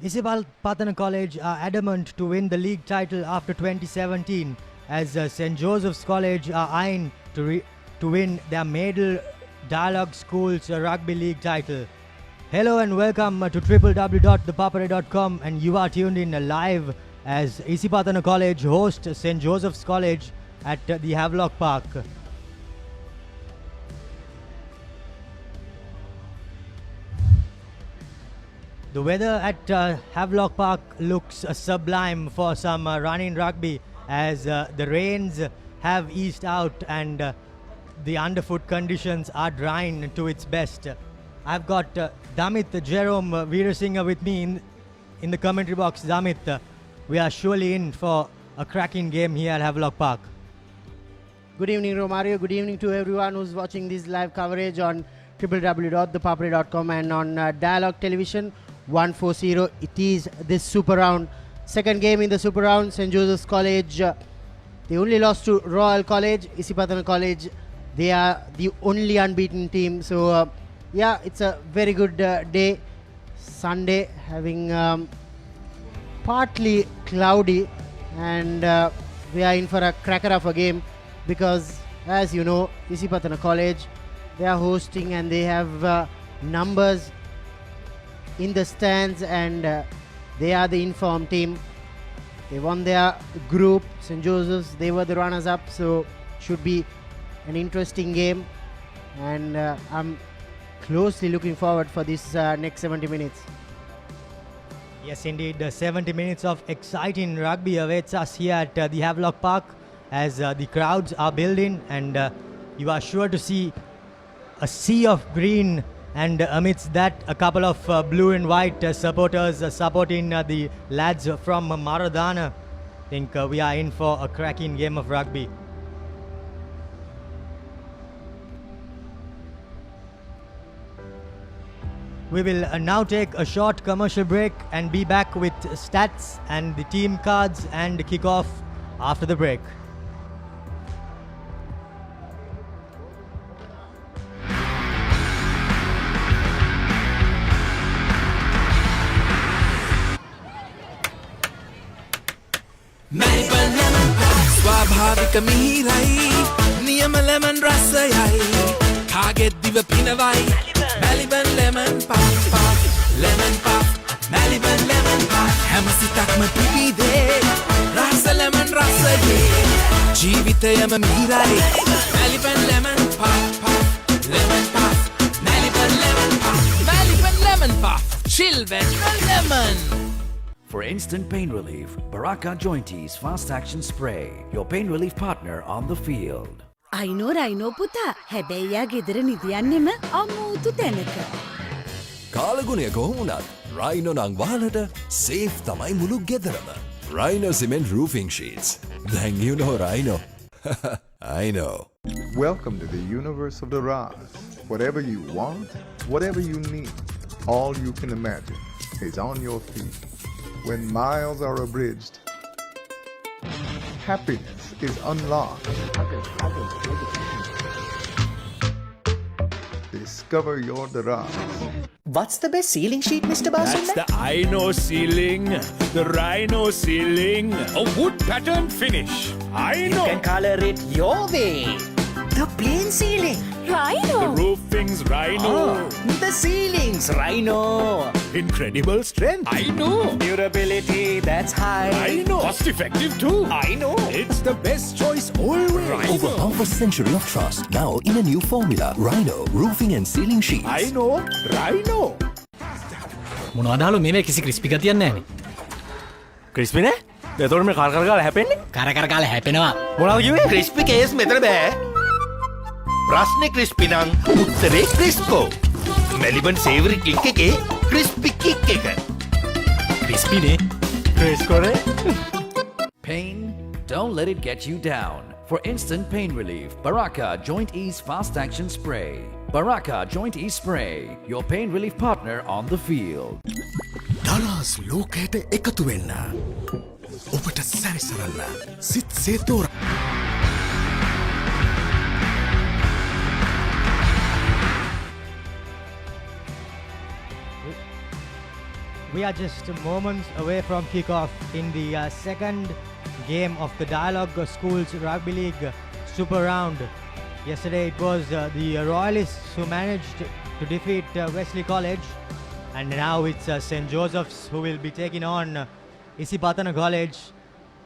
Isipathana College are adamant to win the league title after 2017, as St. Joseph's College are eyeing to win their maiden Dialog Schools Rugby League title. Hello and welcome to www.thepapare.com, and you are tuned in live as Isipathana College hosts St. Joseph's College at the Havelock Park. The weather at Havelock Park looks sublime for some running rugby, as the rains have eased out and the underfoot conditions are drying to its best. I've got Damit Jerome Veerasinghe with me in the commentary box. Damit, we are surely in for a cracking game here at Havelock Park. Good evening, Romario. Good evening to everyone who's watching this live coverage on www.thepapare.com and on Dialog Television 140. It is this Super Round. Second game in the Super Round. St. Joseph's College, they only lost to Royal College. Isipathana College, they are the only unbeaten team. So, yeah, it's a very good day. Sunday, having partly cloudy, and we are in for a cracker of a game because, as you know, Isipathana College, they are hosting and they have numbers in the stands, and they are the informed team. They won their group. St. Joseph's, they were the runners-up, so should be an interesting game, and I'm closely looking forward for this next 70 minutes. Yes, indeed, 70 minutes of exciting rugby awaits us here at the Havelock Park, as the crowds are building, and you are sure to see a sea of green, and amidst that a couple of blue and white supporters supporting the lads from Maradana. I think we are in for a cracking game of rugby. We will now take a short commercial break and be back with stats and the team cards and kick-off after the break. ස්වාභාවික මිහිරයි නියම lemon රසයයි කාගෙත් දිව පිනවයි Maliban lemon puff puff lemon puff Maliban lemon puff හැම සිතක්ම පිබිදේ රස ලෙමන් රසයේ ජීවිතයම මිහිරයි Maliban lemon puff puff lemon puff Maliban lemon puff Maliban lemon puff chill with lemon. For instant pain relief, Baraka Jointies Fast Action Spray, your pain relief partner on the field. අයිනෝ රයිනෝ පුතා හැබැයි යා ගෙදර නිදියන්නෙම අමූතු තැනක. කාලගුණය කොහොමුණත් රයිනෝ නං වහලට සේෆ් තමයි මුළු ගෙදරම. Rhino Cement Roofing Sheets. Then you know Rhino. I know. Welcome to the universe of the Raz. Whatever you want, whatever you need, all you can imagine is on your feet. When miles are abridged, happiness is unlocked. Discover your Daraz. What's the best ceiling sheet, Mr. Basu? That's the Rhino ceiling. The Rhino ceiling. A wood pattern finish. You Rhino. can color it your way. The plain ceiling. Rhino The roofing's Rhino. The ceilings, Rhino. Incredible strength. I know. Durability, that's high. I know. Cost effective too. I know. It's the best choice always. Over half a century of trust, now in a new formula. Rhino Roofing and Ceiling Sheets. I know. Rhino. මොනවදාලු මේ කිසි crispy ගතියක් නැහැනේ. Crispy නේ? එතකොට මේ කර කර ගාලා හැපෙන්නේ? කර කර ගාලා හැපෙනවා. මොනවද කිව්වේ? ක්‍රිස්පි කේස් මෙතන බෑ ප්‍රශ්නේ ක්‍රිස්පි නම් උත්තරේ ක්‍රිස්කෝ මෙලිබන් සේවරි ක්ලික් එකේ ක්‍රිස්පි කික් එක ක්‍රිස්පි නේ. ක්‍රිස්කෝ නේ. Pain? Don't let it get you down. For instant pain relief, Baraka Joint Ease Fast Action Spray. Baraka Joint Ease Spray, your pain relief partner on the field. දරස් ලෝකයට එකතු වෙන්න ඔබට සැරිසරන්න සිත් සේතෝර we are just moments away from kickoff in the second game of the Dialog Schools Rugby League Super Round. Yesterday it was the Royalists who managed to defeat Wesley College, and now it's St. Joseph's who will be taking on Isipathana College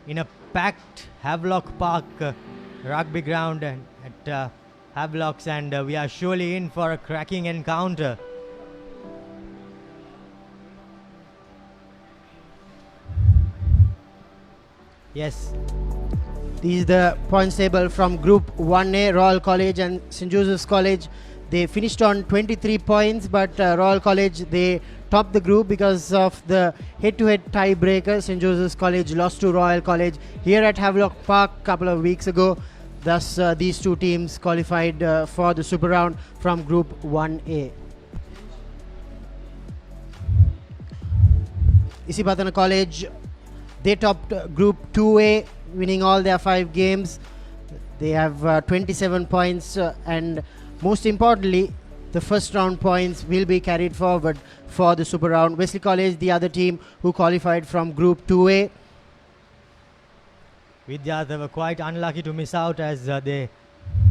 in a packed Havelock Park rugby ground at Havelocks, and we are surely in for a cracking encounter. Yes. This is the points table from Group 1A, Royal College and St. Joseph's College. They finished on 23 points, but Royal College, they topped the group because of the head-to-head tiebreaker. St. Joseph's College lost to Royal College here at Havelock Park a couple of weeks ago. Thus, these two teams qualified for the Super Round from Group 1A. Isipathana College, they topped Group 2A, winning all their 5 games. They have 27 points and most importantly, the first round points will be carried forward for the Super Round. Wesley College, the other team who qualified from Group 2A. Vidya, they were quite unlucky to miss out as they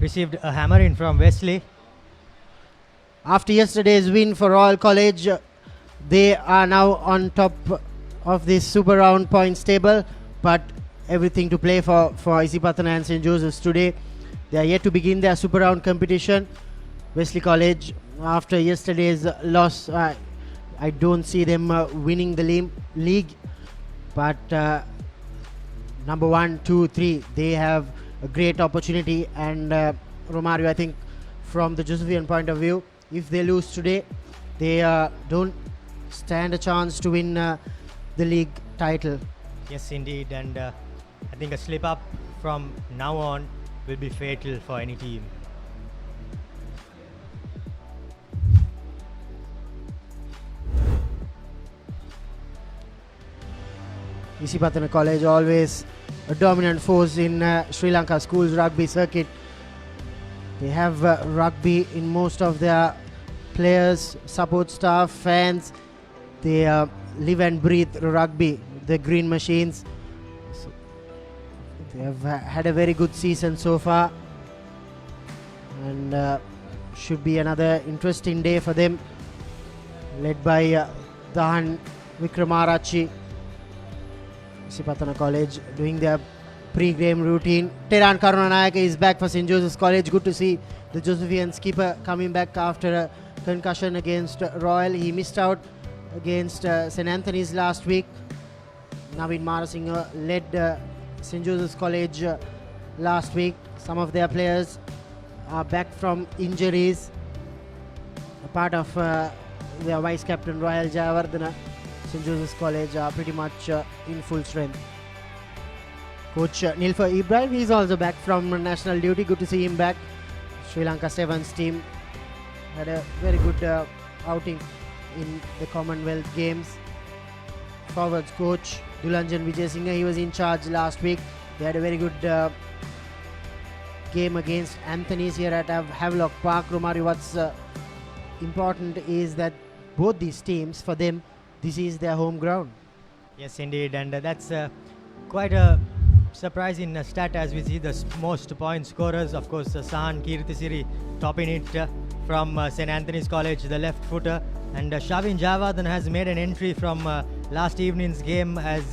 received a hammering from Wesley. After yesterday's win for Royal College, they are now on top of this Super Round points table, but everything to play for Isipathana and St. Joseph's today. They are yet to begin their Super Round competition. Wesley College, after yesterday's loss, I don't see them winning the league, but number 1, 2, 3, they have a great opportunity, and Romario, I think from the Josephian point of view, if they lose today, they don't stand a chance to win the league title. Yes, indeed, and I think a slip up from now on will be fatal for any team. Isipathana College, always a dominant force in Sri Lanka schools rugby circuit. They have rugby in most of their players, support staff, fans. They live and breathe rugby, the Green Machines. So they have had a very good season so far, and should be another interesting day for them, led by Dahan Wickramarachchi. Isipathana College doing their pre-game routine. Teran Karunanayake is back for St. Joseph's College. Good to see the Josephian skipper coming back after a concussion against Royal. He missed out against St. Anthony's last week. Navin Marasinghe led St. Joseph's College last week. Some of their players are back from injuries. A part of their vice captain Royal Jayawardena. St. Joseph's College are pretty much in full strength. Coach Nilfer Ibrahim, he's also back from national duty. Good to see him back. Sri Lanka Sevens team had a very good outing in the Commonwealth Games. Forwards coach Dulanjan Vijayasinghe, he was in charge last week. They had a very good game against Anthony's here at Havelock Park. Romari, what's important is that both these teams, for them, this is their home ground. Yes, indeed, and that's quite a surprising stat as we see the most point scorers. Of course, Sahan Kirtisiri topping it from St. Anthony's College, the left footer, and Shavin Jayawardena has made an entry from last evening's game as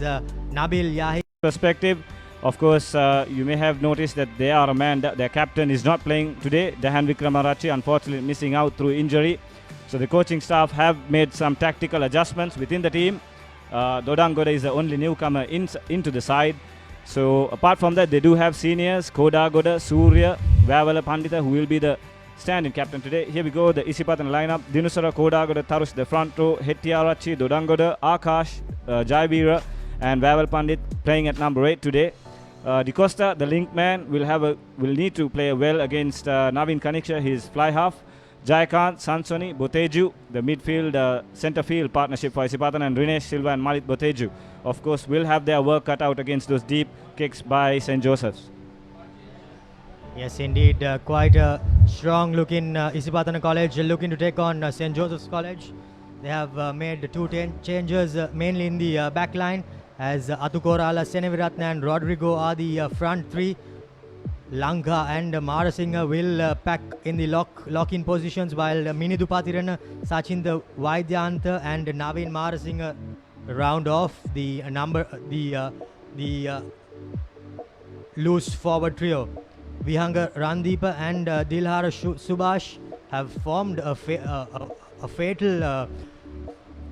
Nabil Yahi. Perspective, of course, you may have noticed that they are a man, their captain is not playing today. Dahan Wickramarachchi, unfortunately missing out through injury. So the coaching staff have made some tactical adjustments within the team. Dodangoda is the only newcomer into the side. So apart from that, they do have seniors, Kodagoda, Surya, Vavala Pandita, who will be the stand-in captain today. Here we go, the Isipathana lineup. Dinusara, Kodagoda, Tarush, the front row, Hettiarachchi, Dodangoda, Akash, Jaivira, and Vaval Pandit playing at number 8 today. Di Costa, the link man, will need to play well against Navin Kaniksha, his fly half. Jayakant, Sansoni, Boteju, the midfield, centre field partnership for Isipathana, and Rinesh Silva and Malit Boteju, of course, will have their work cut out against those deep kicks by St. Joseph's. Yes, indeed, quite a strong look in Isipathana College, looking to take on St. Joseph's College. They have made two changes mainly in the back line, as Atukorala, Seneviratne and Rodrigo are the front three. Lanka and Marasinga will pack in the lock-in positions, while Minidu Pathirana, Sachinda Vaidyanta and Naveen Marasinga round off the loose forward trio. Vihanga Randeepa and Dilhara Subhash have formed a fatal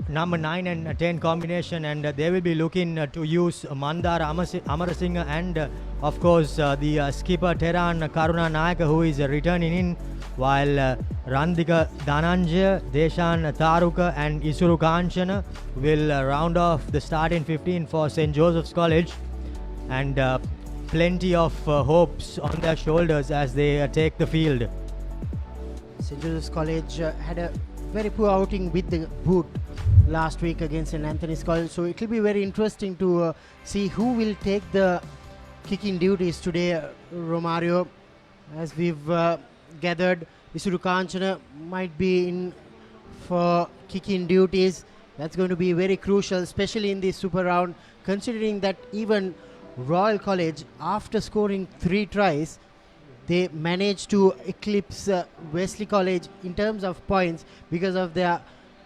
number 9 and 10 combination, and they will be looking to use Mandara Amarasinghe and of course the skipper Teran Karuna Nayaka, who is returning in, while Randika Dhananjaya, Deshan Taruka and Isuru Kanchana will round off the starting 15 for St. Joseph's College, and plenty of hopes on their shoulders as they take the field. St. Joseph's College had a very poor outing with the boot last week against St. Anthony's College, so it will be very interesting to see who will take the kicking duties today, Romario. As we've gathered, Isuru Kanchana might be in for kicking duties. That's going to be very crucial, especially in this super round, considering that even Royal College, after scoring 3 tries, they managed to eclipse Wesley College in terms of points because of their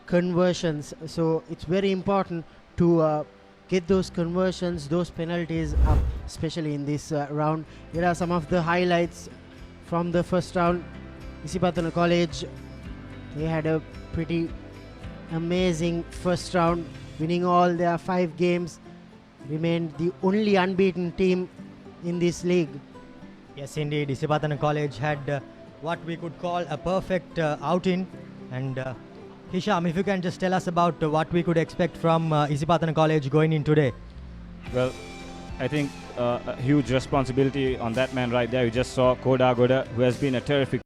conversions. So it's very important to get those conversions, those penalties up, especially in this round. Here are some of the highlights from the first round. Isipathana College, they had a pretty amazing first round, winning all their 5 games, remained the only unbeaten team in this league. Yes, indeed. Isipathana College had what we could call a perfect outing. And Hisham, if you can just tell us about what we could expect from Isipathana College going in today. Well, I think a huge responsibility on that man right there. You just saw Koda Goda, who has been a terrific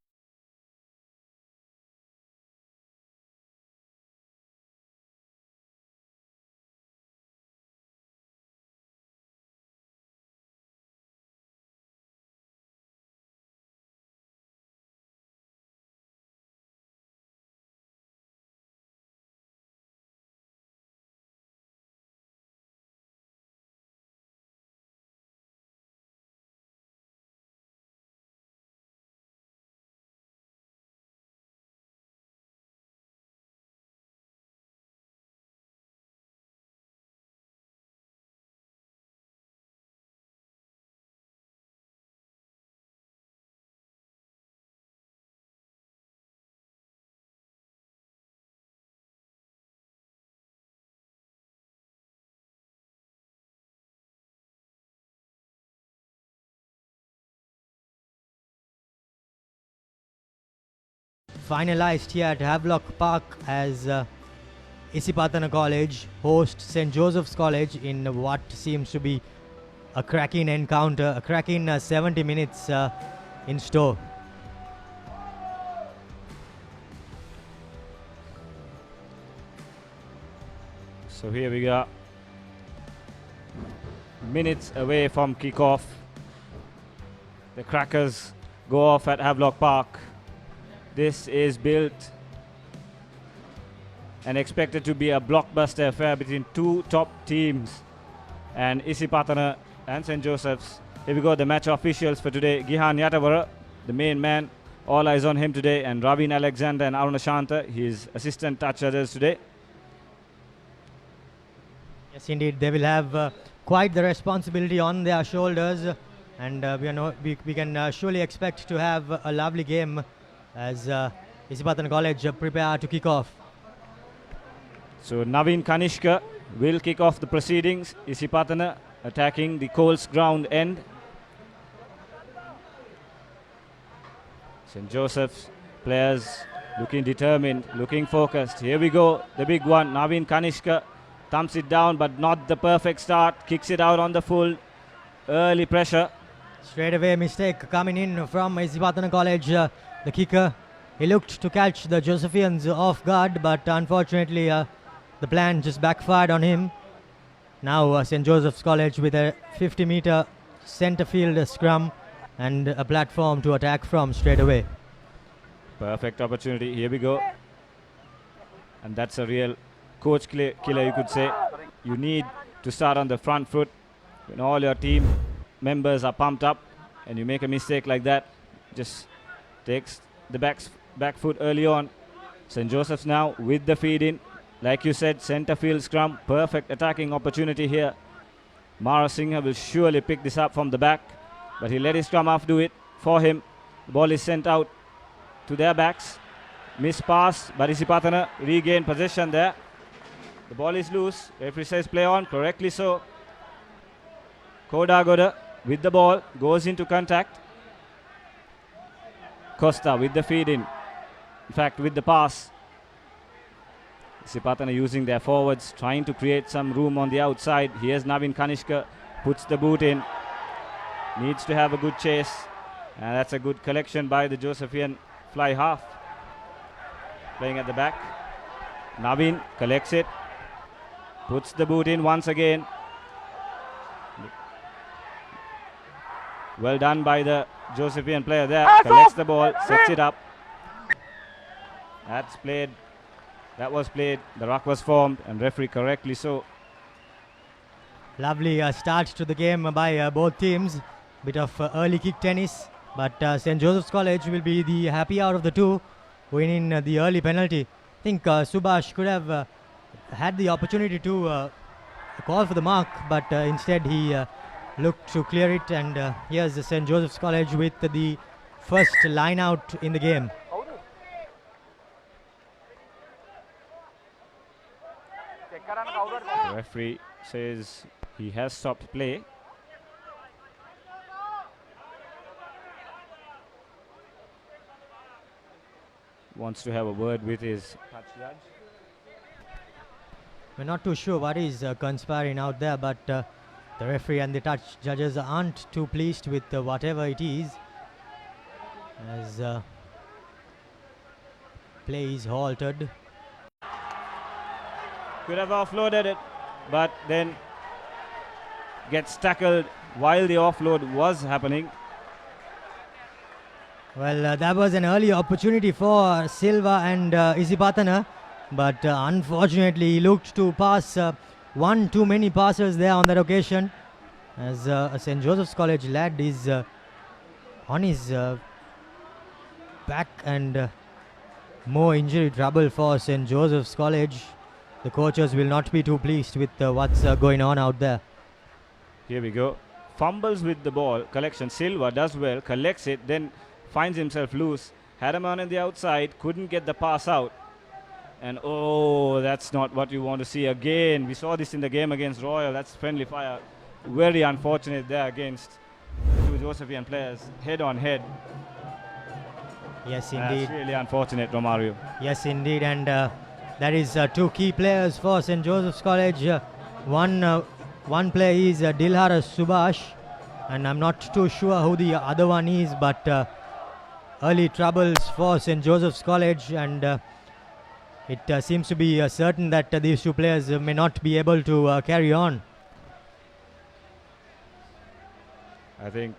finalized here at Havelock Park as Isipathana College hosts St. Joseph's College in what seems to be a cracking encounter, a cracking 70 minutes in store. So here we go. Minutes away from kickoff. The Crackers go off at Havelock Park. This is built and expected to be a blockbuster affair between 2 top teams, and Isipathana and St. Joseph's. Here we go, the match officials for today. Gihan Yatavara, the main man. All eyes on him today, and Ravin Alexander and Aruna Shanta, his assistant touch judges today. Yes, indeed, they will have quite the responsibility on their shoulders, and we can surely expect to have a lovely game as Isipathana College prepare to kick off. So Naveen Kanishka will kick off the proceedings. Isipathana attacking the Coles ground end. St. Joseph's players looking determined, looking focused. Here we go, the big one. Naveen Kanishka thumps it down, but not the perfect start. Kicks it out on the full. Early pressure. Straight away mistake coming in from Isipathana College. The kicker, he looked to catch the Josephians off guard, but unfortunately the plan just backfired on him. Now St. Joseph's College with a 50-meter center field scrum and a platform to attack from straight away. Perfect opportunity. Here we go. And that's a real coach killer, you could say. You need to start on the front foot when all your team members are pumped up, and you make a mistake like that, just takes the back foot early on. St. Joseph's now with the feed in. Like you said, centre field scrum, perfect attacking opportunity here. Mara Singha will surely pick this up from the back, but he let his scrum half do it for him. The ball is sent out to their backs. Miss pass, but Isipathana regain possession there. The ball is loose. Referee says play on, correctly so. Kodagoda with the ball, goes into contact. Costa with the feed in fact with the pass. Isipathana using their forwards, trying to create some room on the outside. Here's Navin Kanishka, puts the boot in. Needs to have a good chase. And that's a good collection by the Josephian fly half. Playing at the back. Navin collects it. Puts the boot in once again. Well done by the Josephian player there. Collects the ball, sets it up. That's played. That was played. The ruck was formed, and referee correctly so. Lovely start to the game by both teams. Bit of early kick tennis, but St. Joseph's College will be the happy out of the two, winning the early penalty. I think Subhash could have had the opportunity to call for the mark, but instead he looked to clear it, and here's the St. Joseph's College with the first line out in the game. The referee says he has stopped play. Wants to have a word with his touch judge. We're not too sure what is conspiring out there, but the referee and the touch judges aren't too pleased with whatever it is, as play is halted. Could have offloaded it, but then gets tackled while the offload was happening. Well, that was an early opportunity for Silva and Isipathana, but unfortunately he looked to pass one too many passes there on that occasion, as a St. Joseph's College lad is on his back, and more injury trouble for St. Joseph's College. The coaches will not be too pleased with what's going on out there. Here we go. Fumbles with the ball. Collection. Silva does well. Collects it. Then finds himself loose. Had a man on the outside. Couldn't get the pass out. And oh, that's not what you want to see again. We saw this in the game against Royal. That's friendly fire. Very unfortunate there against two Josephian players. Head on head. Yes, indeed. That's really unfortunate, Romario. Yes, indeed. And that is two key players for St. Joseph's College. One player is Dilhara Subhash, and I'm not too sure who the other one is, but early troubles for St. Joseph's College, and it seems to be certain that these two players may not be able to carry on. I think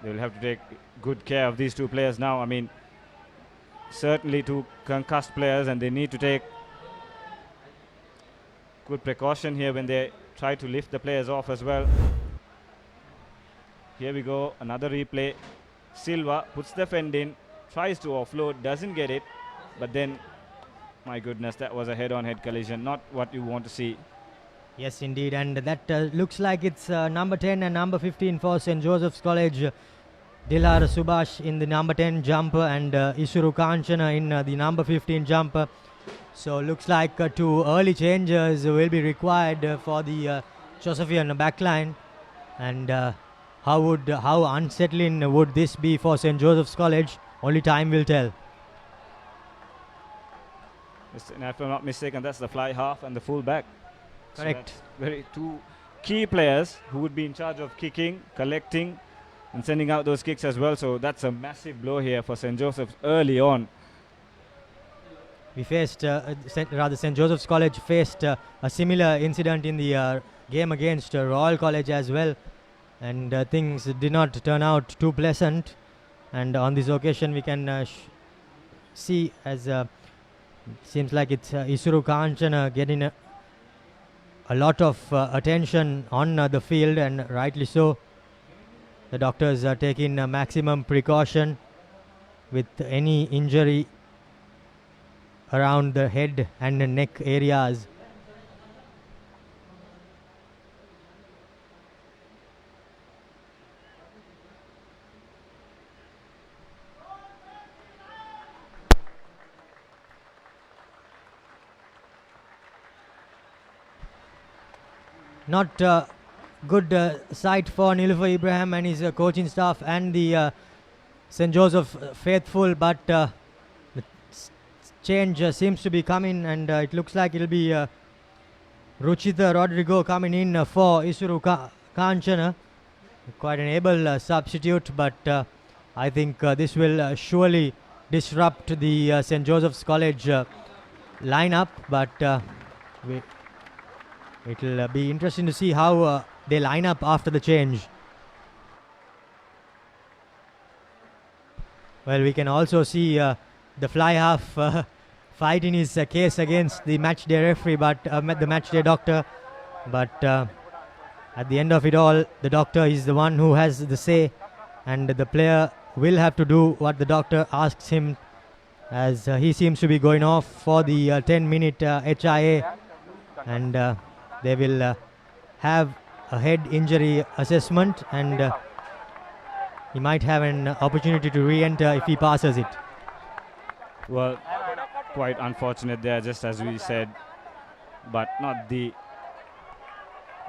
they will have to take good care of these two players now. I mean, certainly two concussed players, and they need to take good precaution here when they try to lift the players off as well. Here we go, another replay. Silva puts the fend in, tries to offload, doesn't get it, but then, my goodness, that was a head-on-head collision, not what you want to see. Yes, indeed, and that looks like it's number 10 and number 15 for St. Joseph's College. Dilhar Subhash in the number 10 jumper, and Isuru Kanchana in the number 15 jumper. So looks like two early changes will be required for the Josephian backline, and how unsettling would this be for St. Joseph's College? Only time will tell. And if I'm not mistaken, that's the fly half and the full back. Correct. So very two key players who would be in charge of kicking, collecting, and sending out those kicks as well. So that's a massive blow here for St. Joseph's early on. We faced, St. Joseph's College faced a similar incident in the game against Royal College as well, and things did not turn out too pleasant. And on this occasion, we can see as Seems like it's Isuru Kanchana getting a lot of attention on the field, and rightly so. The doctors are taking maximum precaution with any injury around the head and the neck areas. Not good sight for Nilufer Ibrahim and his coaching staff and the St. Joseph faithful, but the change seems to be coming, and it looks like it'll be Ruchita Rodrigo coming in for Isuru Kanchana. Quite an able substitute, but I think this will surely disrupt the St. Joseph's College lineup, but it'll be interesting to see how they line up after the change. Well, we can also see the fly half fighting his case against the match day referee, but the match day doctor. But at the end of it all, the doctor is the one who has the say, and the player will have to do what the doctor asks him, as he seems to be going off for the 10-minute HIA, and they will have a head injury assessment, and he might have an opportunity to re-enter if he passes it. Well, quite unfortunate there, just as we said, but not the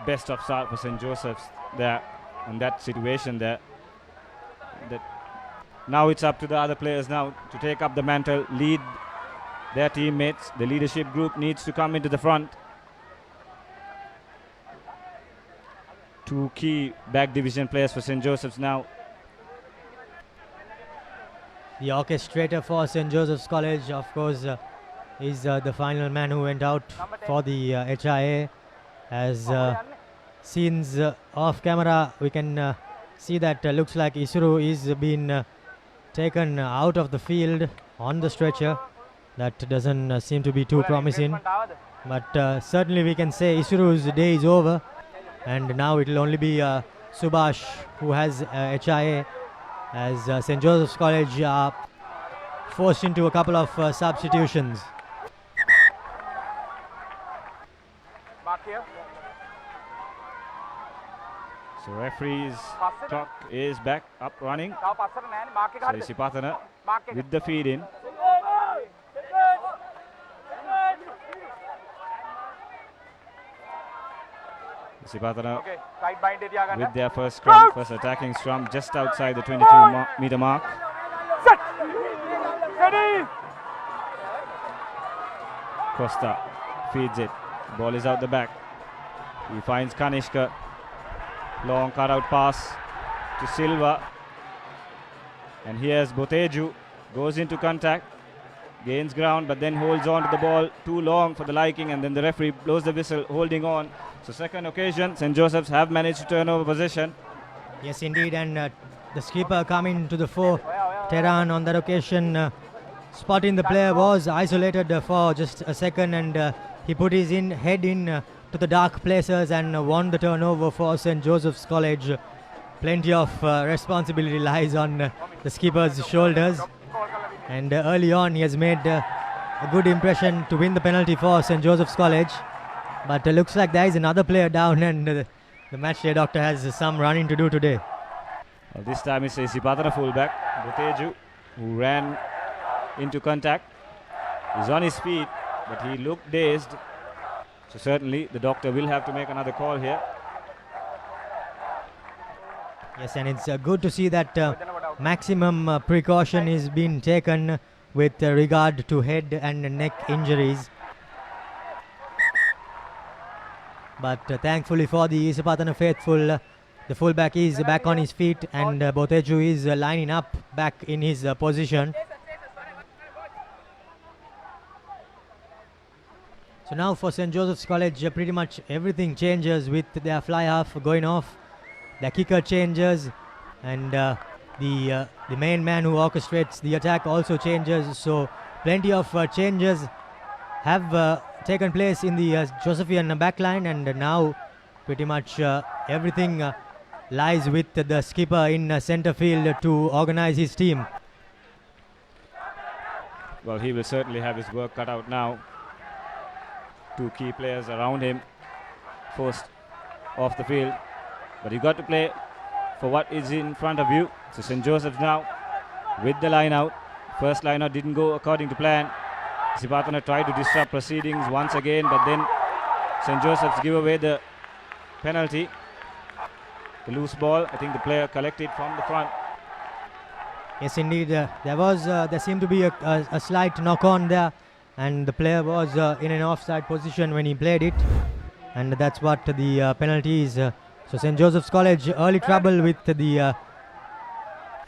best of start for St. Joseph's there in that situation there. Now it's up to the other players now to take up the mantle, lead their teammates. The leadership group needs to come into the front. Two key back division players for St. Joseph's now. The orchestrator for St. Joseph's College, of course, is the final man who went out for the HIA. As scenes off camera, we can see that looks like Isuru is being taken out of the field on the stretcher. That doesn't seem to be too promising, but certainly we can say Isuru's day is over, and now it will only be Subhash who has HIA, as St. Joseph's College are forced into a couple of substitutions. So referee's clock is back up running. So Isipathana with the feed in. Isipathana with their first scrum, first attacking scrum just outside the 22-meter mark. Costa feeds it. Ball is out the back. He finds Kanishka. Long cut-out pass to Silva. And here's Boteju. Goes into contact. Gains ground, but then holds on to the ball too long for the liking, and then the referee blows the whistle, holding on. So second occasion, St. Joseph's have managed to turn over possession. Yes, indeed, and the skipper coming to the fore. Tehran on that occasion, spotting the player, was isolated for just a second, and he put his head in to the dark places and won the turnover for St. Joseph's College. Plenty of responsibility lies on the skipper's shoulders. And early on, he has made a good impression to win the penalty for St. Joseph's College. But looks like there is another player down, and the matchday doctor has some running to do today. Well, this time it's Isipathana fullback, Boteju, who ran into contact. He's on his feet, but he looked dazed. So certainly the doctor will have to make another call here. Yes, and it's good to see that maximum precaution is being taken with regard to head and neck injuries. But thankfully for the Isipathana faithful, the fullback is back on his feet, and Boteju is lining up back in his position. So now for St. Joseph's College, pretty much everything changes with their fly half going off. The kicker changes, and the main man who orchestrates the attack also changes. So plenty of changes have taken place in the Josephian backline, and now pretty much everything lies with the skipper in centre field to organize his team. Well, he will certainly have his work cut out now. Two key players around him forced off the field, but you got to play for what is in front of you. So St. Joseph's now with the line out. First line out didn't go according to plan. Isipathana tried to disrupt proceedings once again, but then St. Joseph's give away the penalty. The loose ball, I think the player collected from the front. Yes, indeed. There seemed to be a slight knock on there, and the player was in an offside position when he played it, and that's what the penalty is. So St. Joseph's College early trouble with the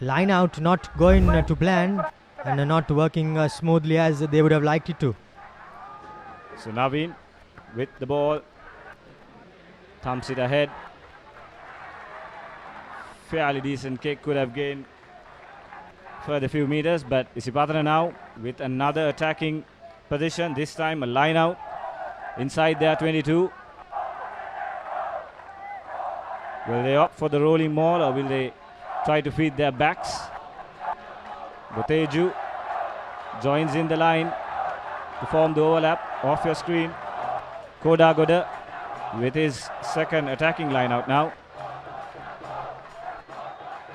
line out not going to plan and not working smoothly as they would have liked it to. So Naveen with the ball, thumps it ahead. Fairly decent kick, could have gained further few meters, but Isipathana now with another attacking position, this time a line out inside their 22. Will they opt for the rolling maul, or will they try to feed their backs? Boteju joins in the line to form the overlap off your screen. Kodagoda with his second attacking line out now.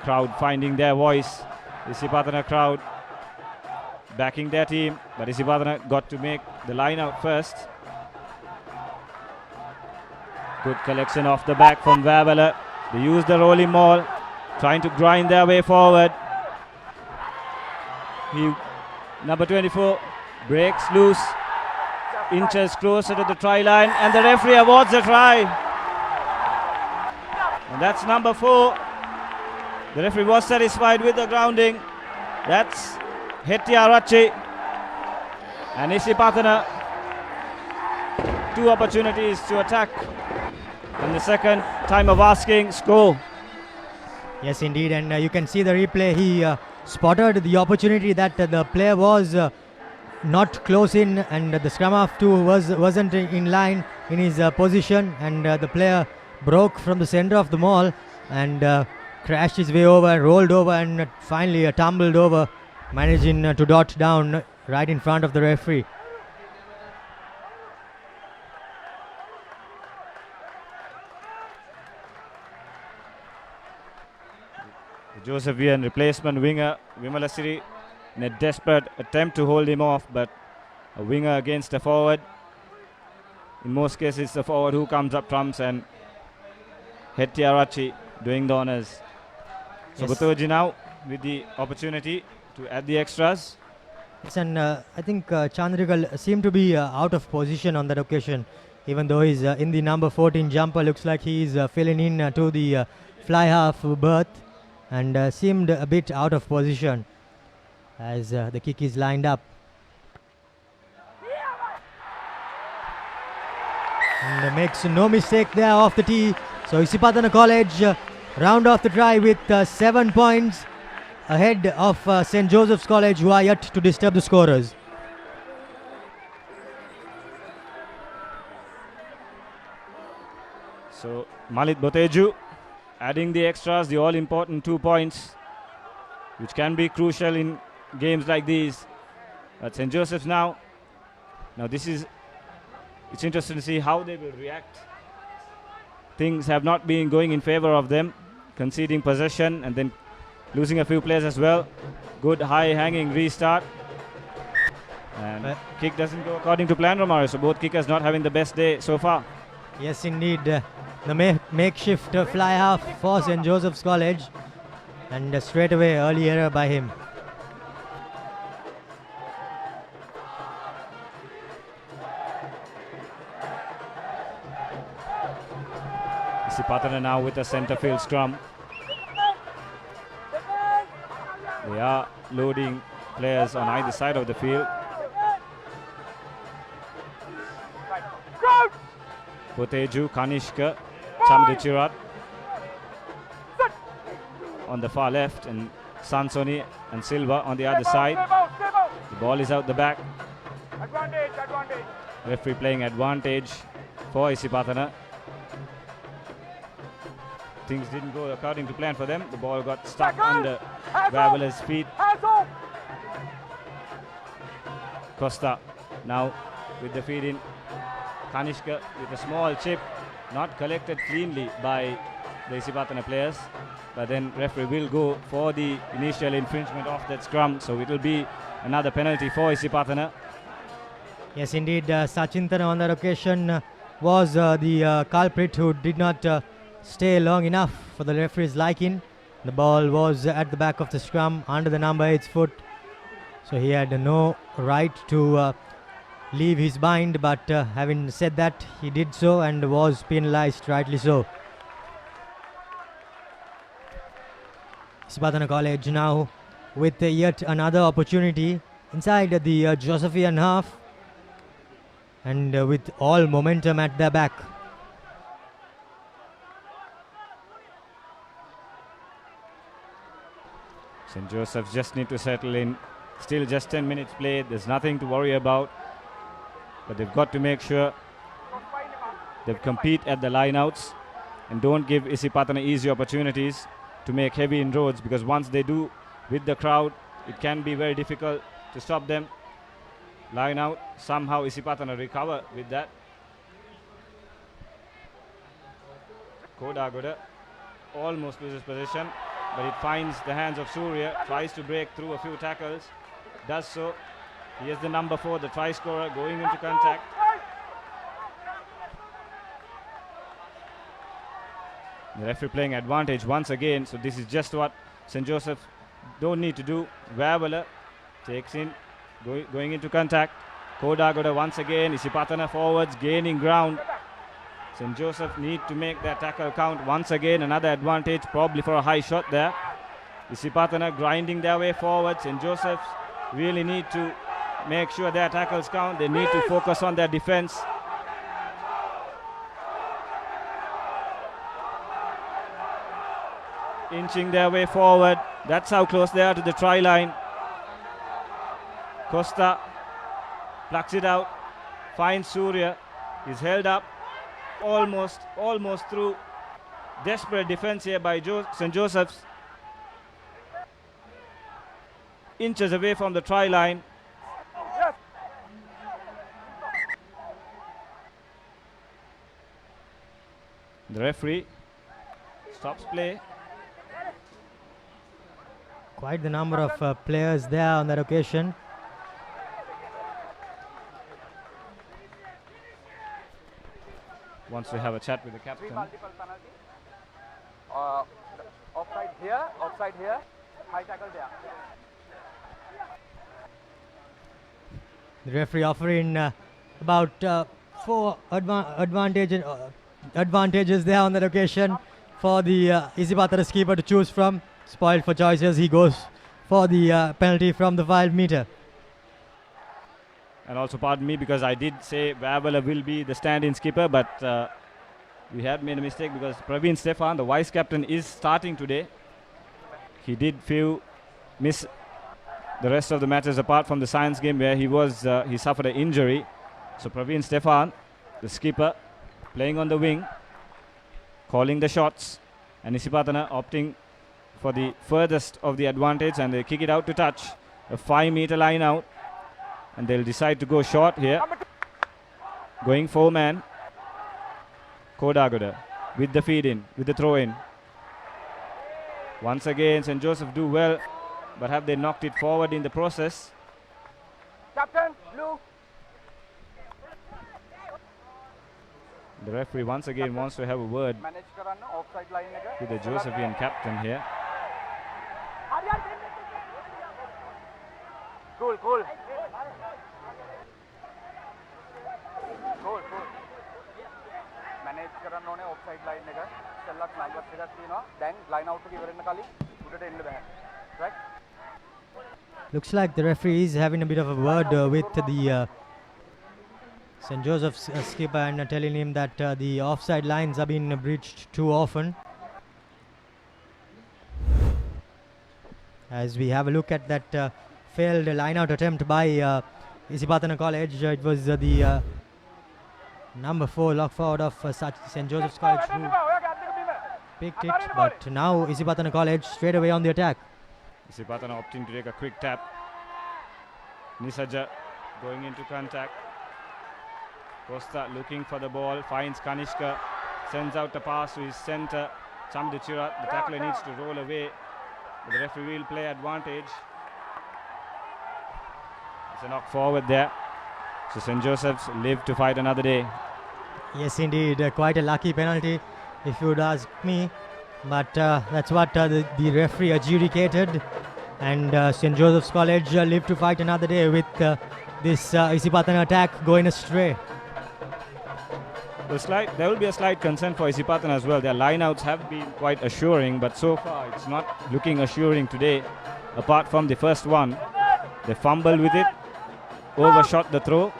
Crowd finding their voice. Isipathana crowd backing their team, but Isipathana got to make the line out first. Good collection off the back from Havelock. They use the rolling maul, trying to grind their way forward. Number 24 breaks loose, inches closer to the try line, and the referee awards a try. And that's number 4. The referee was satisfied with the grounding. That's Hetiarachi. And Isipathana, 2 opportunities to attack. And the second time of asking, score. Yes, indeed, and you can see the replay. He spotted the opportunity that the player was not close in, and the scrum half too wasn't in line in his position, and the player broke from the center of the maul and crashed his way over, rolled over, and finally tumbled over, managing to dot down right in front of the referee. The Josephian replacement winger Vimalasiri in a desperate attempt to hold him off, but a winger against a forward. In most cases, the forward who comes up trumps, and Hetiarachi doing the honours. So Yes. Batoji now with the opportunity to add the extras. Yes, and I think Chandrikal seemed to be out of position on that occasion, even though he's in the number 14 jumper. Looks like he's filling in to the fly half berth, and seemed a bit out of position as the kick is lined up. And makes no mistake there off the tee. So Isipathana College round off the try with 7 points ahead of St. Joseph's College, who are yet to disturb the scorers. So Malit Boteju adding the extras, the all-important 2 points, which can be crucial in games like these. But St. Joseph's now it's interesting to see how they will react. Things have not been going in favor of them, conceding possession and then losing a few players as well. Good high-hanging restart. And kick doesn't go according to plan, Romario, so both kickers not having the best day so far. Yes, indeed. The makeshift fly half for St. Joseph's College, and straight away early error by him. Isipathana now with a centre field scrum. They are loading players on either side of the field. Poteju, Kanishka, Chamdichirat on the far left, and Sansoni and Silva on the other side. The ball is out the back. Referee playing advantage for Isipathana. Things didn't go according to plan for them. The ball got stuck under Haveloc's feet. Costa now with the feed in. Kanishka with a small chip, not collected cleanly by the Isipathana players. But then referee will go for the initial infringement of that scrum. So it will be another penalty for Isipathana. Yes, indeed, Sachintana on that occasion was the culprit who did not stay long enough for the referee's liking. The ball was at the back of the scrum under the number 8's foot. So he had no right to leave his bind, but having said that, he did so and was penalized, rightly so. Isipathana College now with yet another opportunity inside the Josephian half and with all momentum at their back. St. Joseph's just need to settle in. Still just 10 minutes played. There's nothing to worry about. But they've got to make sure they compete at the lineouts and don't give Isipathana easy opportunities to make heavy inroads, because once they do with the crowd, it can be very difficult to stop them. Line out. Somehow Isipathana recover with that. Kodagoda almost loses position, but it finds the hands of Surya, tries to break through a few tackles, does so. He is the number 4, the try scorer, going into contact. The referee playing advantage once again, so this is just what St. Joseph don't need to do. Vavala takes in, going into contact. Kodagoda once again, Isipathana forwards, gaining ground. St. Joseph need to make their tackle count once again. Another advantage, probably for a high shot there. Isipathana grinding their way forward. St. Joseph's really need to make sure their tackles count. They need to focus on their defense. Inching their way forward. That's how close they are to the try line. Costa plucks it out, finds Surya. He's held up. Almost through. Desperate defense here by St. Joseph's. Inches away from the try line. The referee stops play. Quite the number of players there on that occasion. Wants to have a chat with the captain. Offside here, high tackle there. The referee offering about 4 advantages there on that occasion for the Isipathana keeper to choose from. Spoiled for choices, he goes for the penalty from the 5 meter. And also pardon me, because I did say Vavala will be the stand-in skipper, but we had made a mistake because Praveen Stefan, the vice captain, is starting today. He did miss the rest of the matches apart from the science game where he suffered an injury. So Praveen Stefan, the skipper, playing on the wing, calling the shots, and Isipathana opting for the furthest of the advantage, and they kick it out to touch. A 5 meter line out, and they'll decide to go short here. Going 4-man. Kodagoda with the feed in, with the throw in. Once again, St. Joseph do well, but have they knocked it forward in the process? Captain, blue. The referee once again wants to have a word with the Josephian captain here. Cool. Manage කරන්න ඕනේ offside line එක. ඉස්සෙල්ලත් line එක ටිකක් තියෙනවා. දැන් line out එක ඉවර වෙන කලින් උඩට එන්න බෑ. Right? Looks like the referee is having a bit of a word with the St. Joseph's skipper and telling him that the offside lines have been breached too often. As we have a look at that failed line-out attempt by Isipathana College. It was the number 4 lock forward of St. Joseph's College who picked it, but now Isipathana College straight away on the attack. Isipathana opting to take a quick tap. Nisaja going into contact. Costa looking for the ball, finds Kanishka, sends out a pass to his centre, Chamduchira. The tackler needs to roll away, but the referee will play advantage. It's a knock forward there. So St. Joseph's live to fight another day. Yes, indeed, quite a lucky penalty, if you would ask me. But that's what the referee adjudicated, and St. Joseph's College live to fight another day with this Isipathana attack going astray. There will be a slight concern for Isipathana as well. Their lineouts have been quite assuring, but so far it's not looking assuring today. Apart from the first one, they fumbled with it, overshot the throw.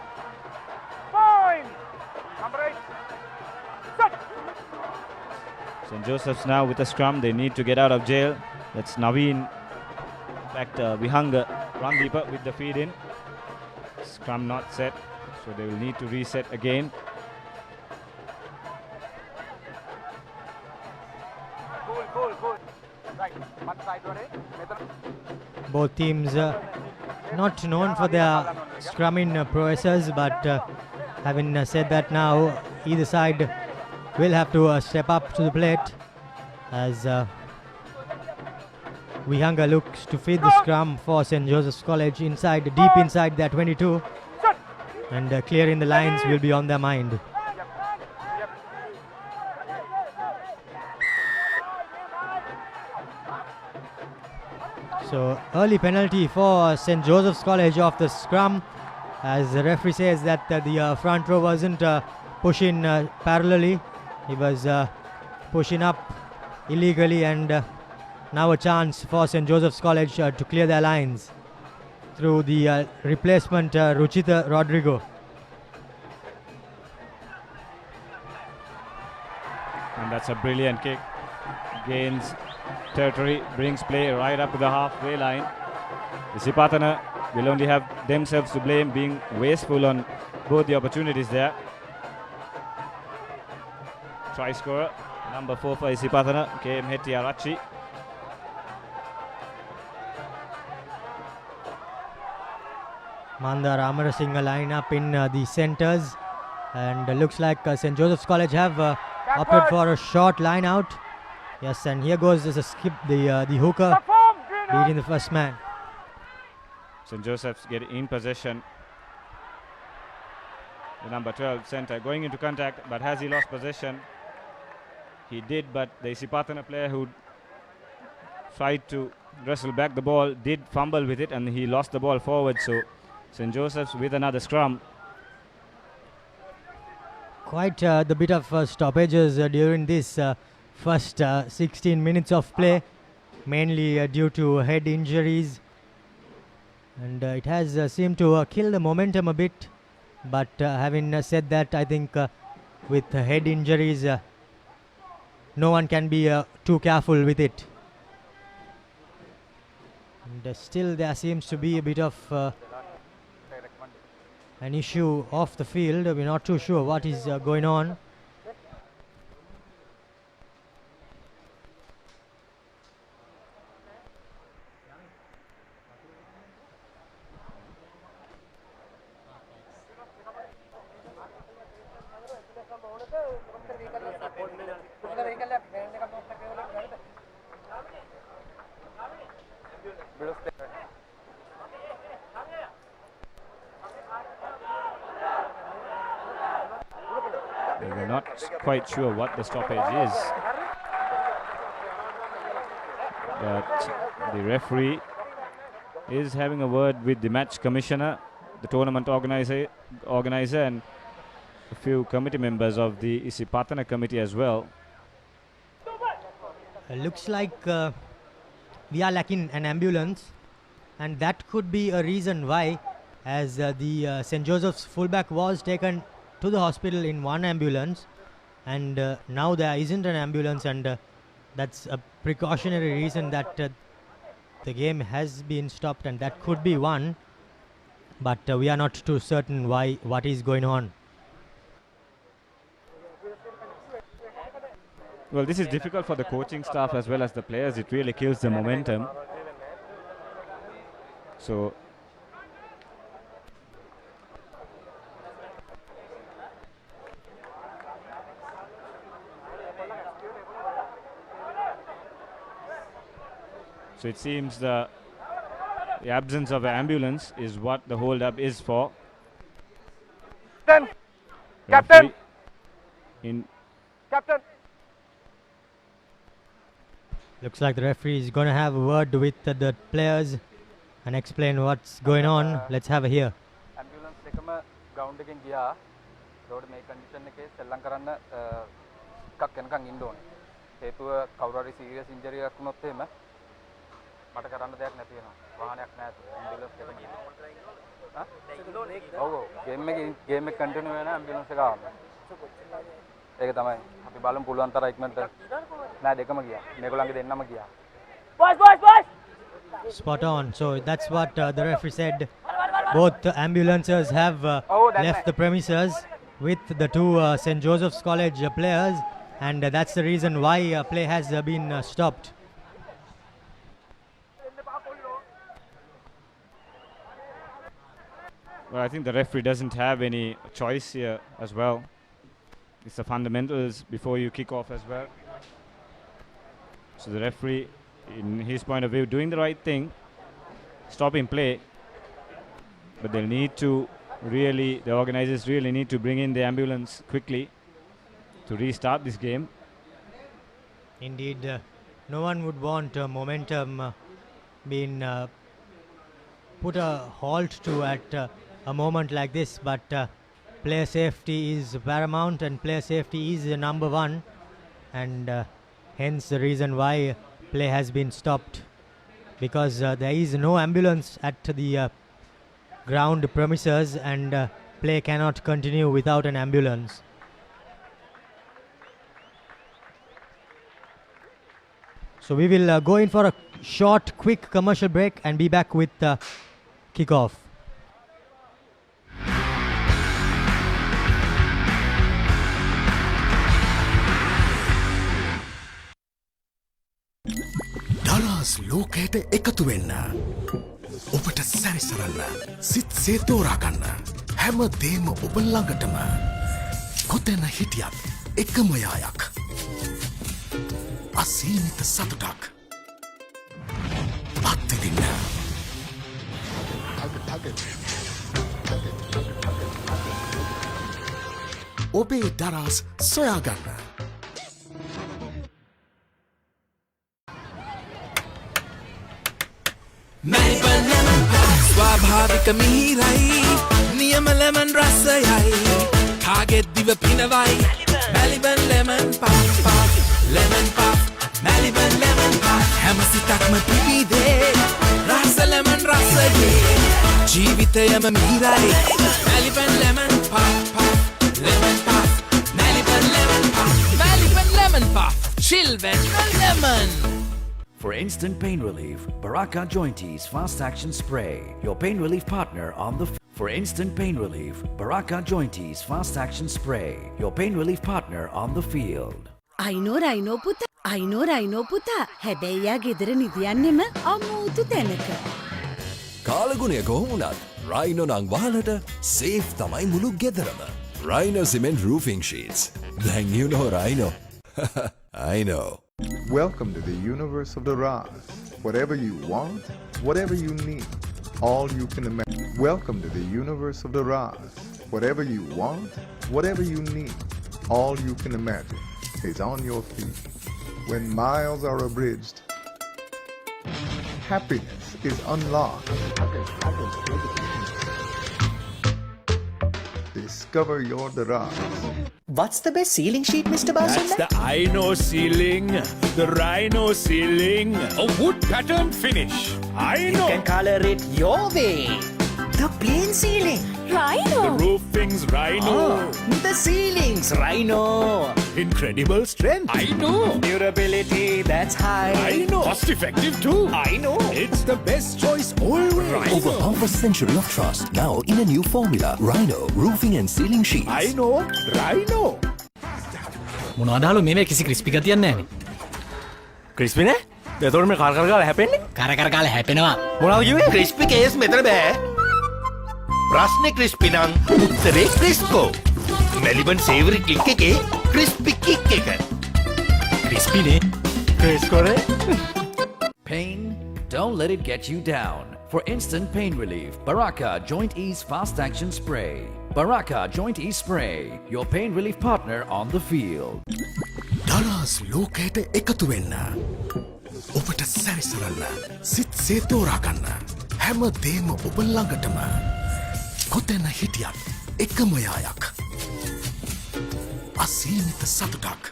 St. Joseph's now with a scrum. They need to get out of jail. That's Naveen. In fact, Vihanga, Randeepa with the feed in. Scrum not set, so they will need to reset again. Both teams not known for their scrumming prowesses, but having said that, now either side will have to step up to the plate as Vihanga looks to feed the scrum for St. Joseph's College deep inside their 22, and clearing the lines will be on their mind. So early penalty for St. Joseph's College off the scrum, as the referee says that the front row wasn't pushing parallelly. He was pushing up illegally, and now a chance for St. Joseph's College to clear their lines through the replacement Ruchita Rodrigo. And that's a brilliant kick. Gains territory, brings play right up to the halfway line. Isipathana will only have themselves to blame, being wasteful on both the opportunities there. Try scorer, number 4 for Isipathana, KM Hettiarachi. Mandar Amarasinghe line up in the centres, and looks like St. Joseph's College have opted for a short line out. Yes, and here goes as a skip the hooker beating the first man. St. Joseph's get in possession. The number 12 centre going into contact, but has he lost possession? He did, but the Isipathana player who tried to wrestle back the ball did fumble with it, and he lost the ball forward. So St. Joseph's with another scrum. Quite the bit of stoppages during this first 16 minutes of play, mainly due to head injuries, and it has seemed to kill the momentum a bit. But having said that, I think with head injuries, no one can be too careful with it. And still there seems to be a bit of an issue off the field. We're not too sure what is going on. We're not quite sure what the stoppage is, but the referee is having a word with the match commissioner, the tournament organizer, and a few committee members of the Isipathana committee as well. Looks like we are lacking an ambulance, and that could be a reason why, as the St. Joseph's fullback was taken to the hospital in one ambulance, and now there isn't an ambulance, and that's a precautionary reason that the game has been stopped, and that could be one. but we are not too certain what is going on. Well, this is difficult for the coaching staff as well as the players. It really kills the momentum. So it seems the absence of an ambulance is what the hold-up is for. Captain! Captain! Looks like the referee is going to have a word with the players and explain what's going on. Let's have a hear. Ambulance එකම ground එකෙන් ගියා. ඒකට මේ condition එකේ සෙල්ලම් කරන්න එකක් වෙනකන් ඉන්න ඕනේ. හේතුව කවුරු හරි serious injury එකක් වුණොත් එහෙම මට කරන්න දෙයක් නැති වෙනවා. වාහනයක් නැහැ ambulance එක ගිහින්. ඔව් game එක continue වෙන ambulance එක ආවම. ඒක තමයි. අපි බලමු පුළුවන් තරම් ඉක්මනට. නෑ දෙකම ගියා. මේගොල්ලන්ගේ දෙන්නම ගියා. Boys! Spot on. So that's what the referee said. Both ambulances have left the premises with the two St. Joseph's College players, and that's the reason why play has been stopped. Well, I think the referee doesn't have any choice here as well. It's the fundamentals before you kick off as well. So the referee, in his point of view, doing the right thing, stopping play. But they'll need to the organizers really need to bring in the ambulance quickly to restart this game. Indeed, no one would want momentum being put a halt to at a moment like this, but player safety is paramount and player safety is number one, and hence the reason why play has been stopped, because there is no ambulance at the ground premises, and play cannot continue without an ambulance. So we will go in for a short, quick commercial break and be back with kickoff. Dallas ලෝකයට එකතු වෙන්න. ඔබට සැරිසරන්න. සිත්සේ තෝරාගන්න. හැම දේම ඔබ ළඟටම. කොතැන හිටියත් එකම යායක්. අසීමිත සතුටක්. අත්විඳින්න. ඔබේ දරස් සොයාගන්න. Melbourne lemon pie ස්වාභාවික මිහිරයි නියම lemon රසයයි කාගෙත් දිව පිනවයි Melbourne lemon pie lemon pie Melbourne lemon pie හැම සිතක්ම පිබිදේ රස lemon රසයේ ජීවිතයම මිහිරයි Melbourne lemon pie lemon pie Melbourne lemon pie Melbourne lemon pie chill with lemon. For instant pain relief, Baraka Jointies Fast Action Spray, your pain relief partner on the For instant pain relief, Baraka Jointies Fast Action Spray, your pain relief partner on the field. I know පුතා. පුතා. හැබැයි යා ගෙදර නිදියන්නෙම අමුතු තැනක. කාලගුණය කොහොමුණත් Rhino නං වහලට safe තමයි මුළු ගෙදරම. Rhino cement roofing sheets. Then you know Rhino. I know. Welcome to the universe of the Raj. Whatever you want, whatever you need, all you can imagine. Welcome to the universe of the Raj. Whatever you want, whatever you need, all you can imagine is on your feet. When miles are abridged, happiness is unlocked. Discover your Daraj. What's the best ceiling sheet, Mr. That's the Rhino ceiling. The Rhino ceiling. A wood pattern finish. I know. You can color it your way. The plain ceiling. Rhino. The roofing's Rhino. The ceilings, Rhino. Incredible strength. I know. Durability, that's high. I know. Cost effective too. I know. It's the best choice always. Over half a century of trust, now in a new formula. Rhino Roofing and Ceiling Sheets. I know. Rhino. මොනවදාලු මේ කිසි crispy ගතියක් නැහැනේ. Crispy නෑ? එතකොට මේ කර කර ගාලා හැපෙන්නේ? කර කර ගාලා හැපෙනවා. මොනවද කිව්වේ? ක්‍රිස්පි කේස් මෙතන බෑ. ප්‍රශ්නේ ක්‍රිස්පි නම් උත්තරේ ක්‍රිස්කෝ. මෙලිබන් සේවරි ක්ලික් එකේ ක්‍රිස්පි කික් එක. ක්‍රිස්පි නේ. ක්‍රිස්කෝනේ. Pain? Don't let it get you down. For instant pain relief, Baraka Joint Ease Fast Action Spray. Baraka Joint Ease Spray, your pain relief partner on the field. දරස් ලෝකයට එකතු වෙන්න. ඔබට සැරිසරන්න. සිත් සේතෝරා ගන්න. හැම දේම ඔබ ළඟටම. කොතැන හිටියත් එකම යායක්. අසීමිත සතුටක්.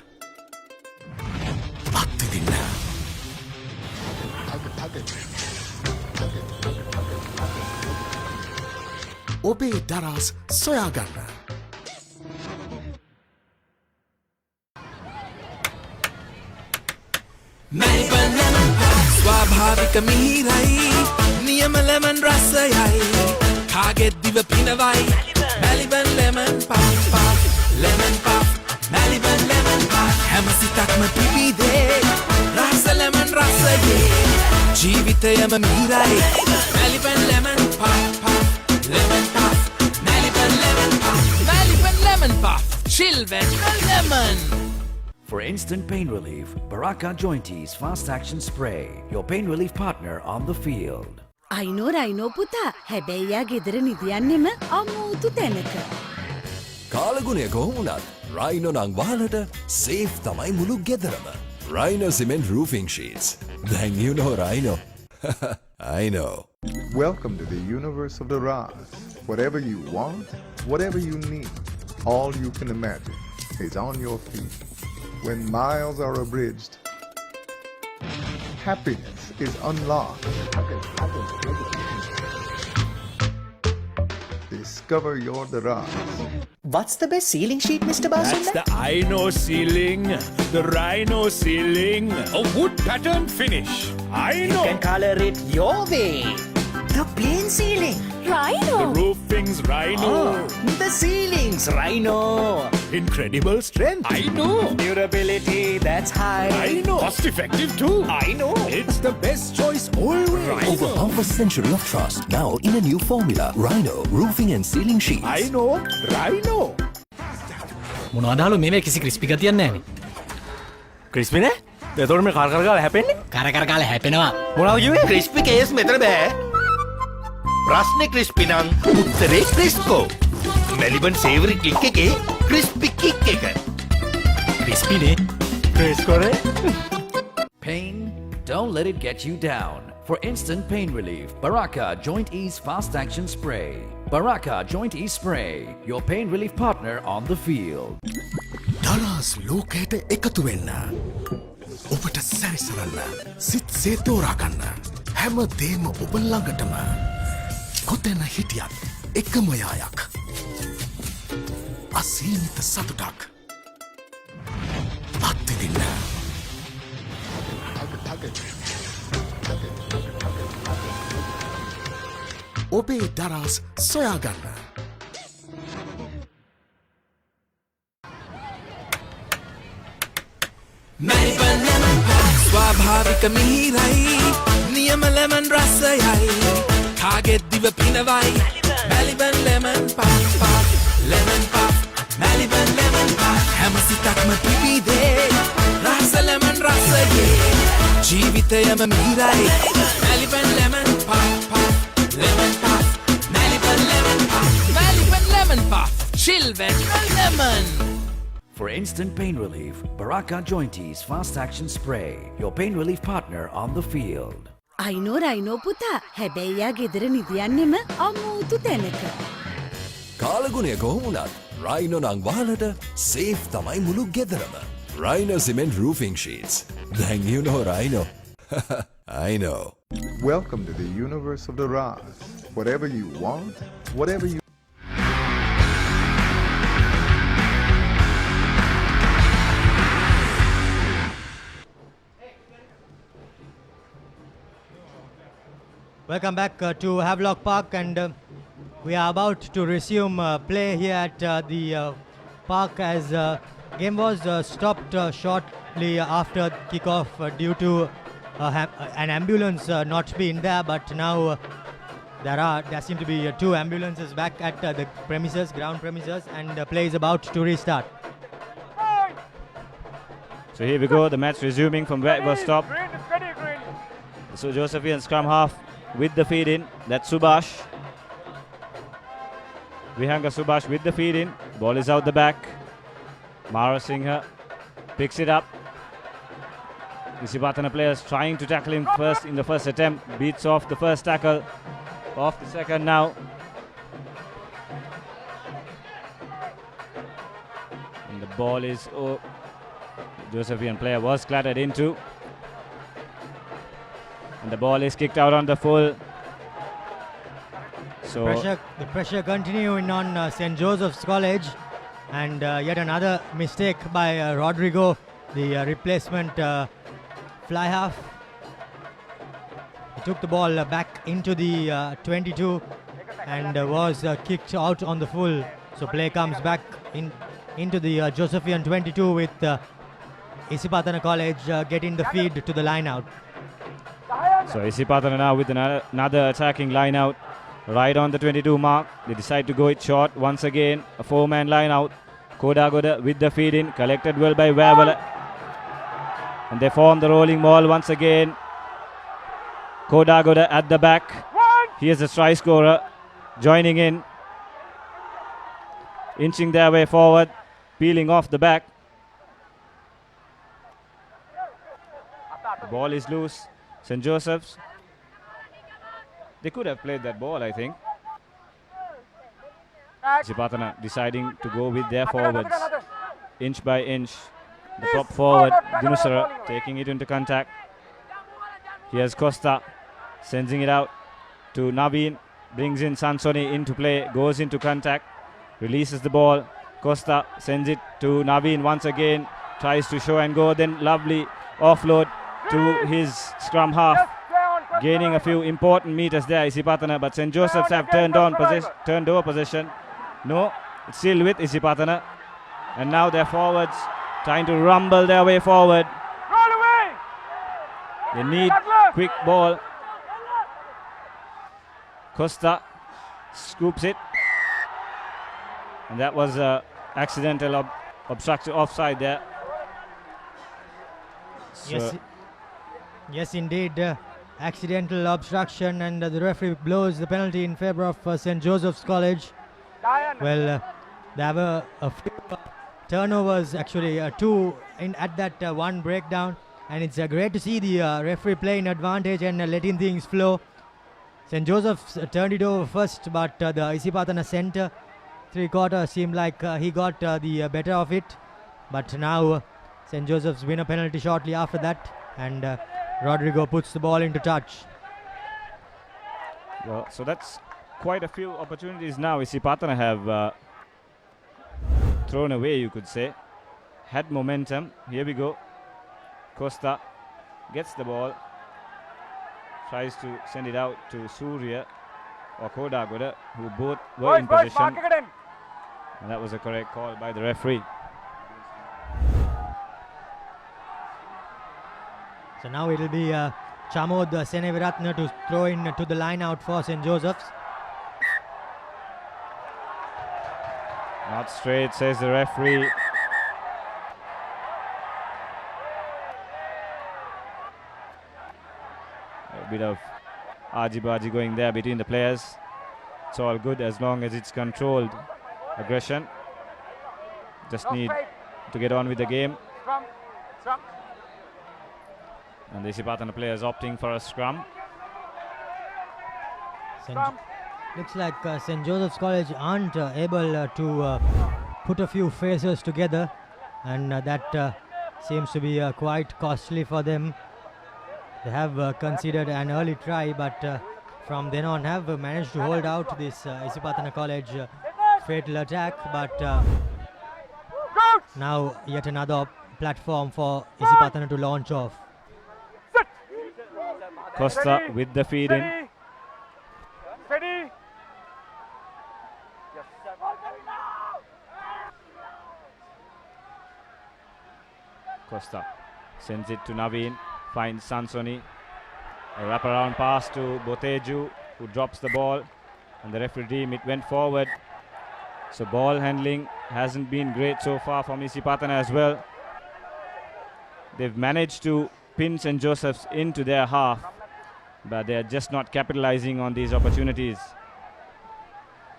අත්විඳින්න. ඔබේ දරස් සොයාගන්න. Melbourne lemon pie. ස්වාභාවික මිහිරයි. නියම lemon රසයයි. කාගෙත් දිව පිනවයි. Melbourne lemon pie. Lemon pie. Melbourne lemon pie. හැම සිතක්ම පිබිදේ. රස lemon රසයේ. ජීවිතයම මිහිරයි. Melbourne lemon pie. Lemon puff, Melbourne lemon puff, Melbourne lemon puff, chill when lemon. For instant pain relief, Baraka Joint Ease Fast Action Spray, your pain relief partner on the field. අයිනෝ රයිනෝ පුතා හැබැයි යා ගෙදර නිදියන්නෙම අමුතු තැනක. කාලගුණය කොහොමුණත් Rhino නං වහලට safe තමයි මුළු ගෙදරම. Rhino Cement Roofing Sheets. Then you know Rhino. I know. Welcome to the universe of the Raz. Whatever you want, whatever you need, all you can imagine is on your feet. When miles are abridged, happiness is unlocked. Discover your Raz. What's the best ceiling sheet, Mr. Basunda? That's the I know ceiling. The Rhino ceiling. A wood pattern finish. I know. You can color it your way. The plain ceiling. Rhino. The roofing's Rhino. The ceilings, Rhino. Incredible strength. I know. Durability, that's high. I know. Cost effective too. I know. It's the best choice always. Over half a century of trust, now in a new formula. Rhino Roofing and Ceiling Sheets. I know. Rhino. මොනවදාලු මේ කිසි crispy ගතියක් නැහැනේ. Crispy නෑ? එතකොට මේ කර කර ගාලා හැපෙන්නේ? කර කර ගාලා හැපෙනවා. මොනවද කිව්වේ? ක්‍රිස්පි කේස් මෙතන බෑ. ප්‍රශ්නේ ක්‍රිස්පි නම් උත්තරේ ක්‍රිස්කෝ. මෙලිබන් සේවරි ක්ලික් එකේ ක්‍රිස්පි කික් එක. ක්‍රිස්පි නේ. ක්‍රිස්කෝනේ. Pain? Don't let it get you down. For instant pain relief, Baraka Joint Ease Fast Action Spray. Baraka Joint Ease Spray, your pain relief partner on the field. දරස් ලෝකයට එකතු වෙන්න. ඔබට සැරිසරන්න. සිත් සේතෝරා ගන්න. හැම දේම ඔබ ළඟටම. කොතැන හිටියත් එකම යායක්. අසීමිත සතුටක්. අත්විඳින්න. ඔබේ දරස් සොයාගන්න. Melbourne lemon pie. ස්වාභාවික මිහිරයි. නියම lemon රසයයි. කාගෙත් දිව පිනවයි. Melbourne lemon pie. Lemon pie. Melbourne lemon pie. හැම සිතක්ම පිබිදේ. රස lemon රසයේ. ජීවිතයම මිහිරයි. Melbourne lemon pie. Lemon pie. Melbourne lemon pie. Melbourne lemon pie. Chill when lemon. For instant pain relief, Baraka Joint Ease Fast Action Spray, your pain relief partner on the field. අයිනෝ රයිනෝ පුතා හැබැයි යා ගෙදර නිදියන්නෙම අමුතු තැනක. කාලගුණය කොහොමුණත් Rhino නං වහලට safe තමයි මුළු ගෙදරම. Rhino Cement Roofing Sheets. Then you know Rhino. I know. Welcome to the universe of the Raz. Whatever you want, whatever you Welcome back to Havelock Park, and we are about to resume play here at the park as game was stopped shortly after kickoff due to an ambulance not being there, but now there seem to be two ambulances back at the premises, ground premises, and play is about to restart. So here we go, the match resuming from where it was stopped. So Josephian scrum half with the feed in, that's Subhash. Vihanga Subhash with the feed in, ball is out the back. Mara Singha picks it up. Isipathana players trying to tackle him first in the first attempt, beats off the first tackle, off the second now. And the ball is, Josephian player was clattered into. And the ball is kicked out on the full. So the pressure continuing on St. Joseph's College, and yet another mistake by Rodrigo, the replacement fly half. He took the ball back into the 22 and was kicked out on the full. So play comes back into the Josephian 22 with Isipathana College getting the feed to the line out. So Isipathana now with another attacking line out right on the 22 mark. They decide to go it short once again. A four-man line out. Kodagoda with the feed in, collected well by Wabala. And they form the rolling ball once again. Kodagoda at the back. Here's the try scorer joining in. Inching their way forward, peeling off the back. The ball is loose. St. Joseph's, they could have played that ball, I think. Isipathana deciding to go with their forwards, inch by inch. The top forward, Gunusara, taking it into contact. Here's Costa, sending it out to Naveen, brings in Sansoni into play, goes into contact, releases the ball. Costa sends it to Naveen once again, tries to show and go, then lovely offload to his scrum half, gaining a few important meters there, Isipathana, but St. Joseph's have turned over possession. No, it's still with Isipathana, and now their forwards trying to rumble their way forward. They need quick ball. Costa scoops it, and that was accidental obstructive offside there. So Yes, indeed. Accidental obstruction, and the referee blows the penalty in favor of St. Joseph's College. Well, there were a few turnovers, actually two at that one breakdown, and it's great to see the referee playing advantage and letting things flow. St. Joseph's turned it over first, but the Isipathana centre three-quarter seemed like he got the better of it. But now St. Joseph's win a penalty shortly after that, and Rodrigo puts the ball into touch. Well, so that's quite a few opportunities now Isipathana have thrown away, you could say. Had momentum. Here we go. Costa gets the ball, tries to send it out to Surya or Kodagoda, who both were in possession. And that was a correct call by the referee. So now it will be Chamod Seneviratne to throw in to the line out for St. Joseph's. Not straight, says the referee. A bit of argy-bargy going there between the players. It's all good as long as it's controlled aggression. Just need to get on with the game. And the Isipathana players opting for a scrum. Looks like St. Joseph's College aren't able to put a few faces together, and that seems to be quite costly for them. They have conceded an early try, but from then on have managed to hold out this Isipathana College fatal attack. But now yet another platform for Isipathana to launch off. Costa with the feed in. Steady. Costa sends it to Naveen, finds Sansoni. A wraparound pass to Boteju, who drops the ball, and the referee deemed it went forward. So ball handling hasn't been great so far from Isipathana as well. They've managed to pin St. Joseph's into their half, but they are just not capitalizing on these opportunities.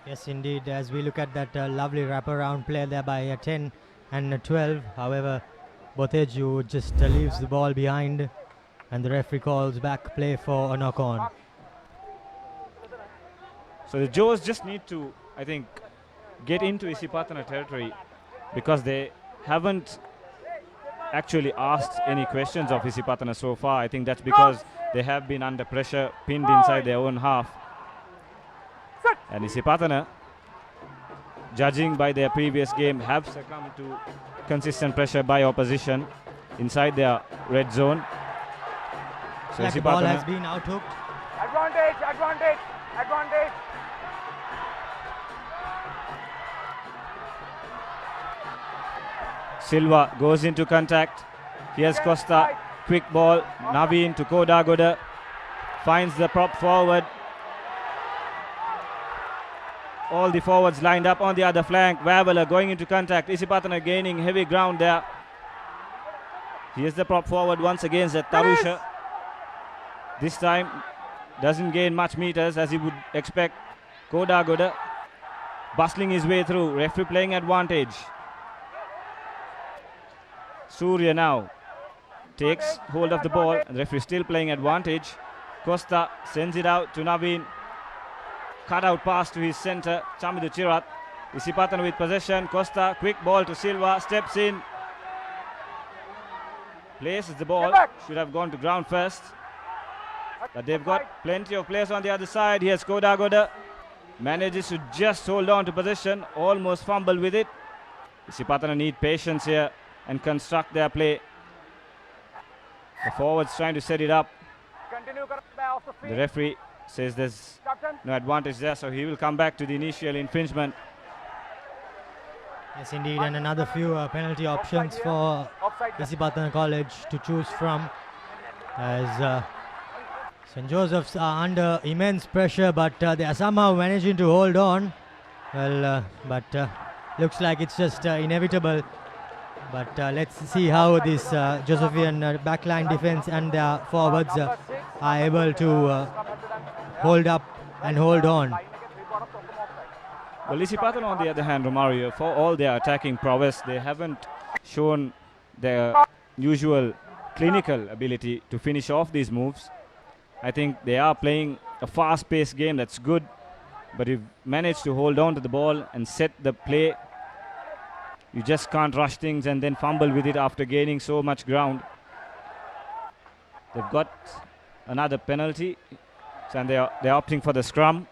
Yes, indeed. As we look at that lovely wraparound play there by 10 and 12. However, Boteju just leaves the ball behind, and the referee calls back play for a knock-on. So the Joes just need to, I think, get into Isipathana territory, because they haven't actually asked any questions of Isipathana so far. I think that's because they have been under pressure, pinned inside their own half. And Isipathana, judging by their previous game, have succumbed to consistent pressure by opposition inside their red zone. So Like the ball has been out-hooked. Advantage. Silva goes into contact. Here's Costa. Quick ball. Naveen to Kodagoda. Finds the prop forward. All the forwards lined up on the other flank. Havelock going into contact. Isipathana gaining heavy ground there. Here's the prop forward once again, Tarusha. This time doesn't gain much meters as you would expect. Kodagoda bustling his way through. Referee playing advantage. Surya now takes hold of the ball. The referee still playing advantage. Costa sends it out to Naveen. Cut out pass to his centre, Chamidu Chirat. Isipathana with possession. Costa, quick ball to Silva, steps in. Places the ball. Should have gone to ground first. But they've got plenty of players on the other side. Here's Kodagoda. Manages to just hold on to possession. Almost fumble with it. Isipathana need patience here and construct their play. The forwards trying to set it up. The referee says there's no advantage there, so he will come back to the initial infringement. Yes, indeed, and another few penalty options for Isipathana College to choose from, as St. Joseph's are under immense pressure, but they are somehow managing to hold on. Well, but looks like it's just inevitable. But let's see how this Josephian backline defense and their forwards are able to hold up and hold on. Well, Isipathana on the other hand, Romario, for all their attacking prowess, they haven't shown their usual clinical ability to finish off these moves. I think they are playing a fast-paced game that's good, but you've managed to hold on to the ball and set the play. You just can't rush things and then fumble with it after gaining so much ground. They've got another penalty, and they're opting for the scrum,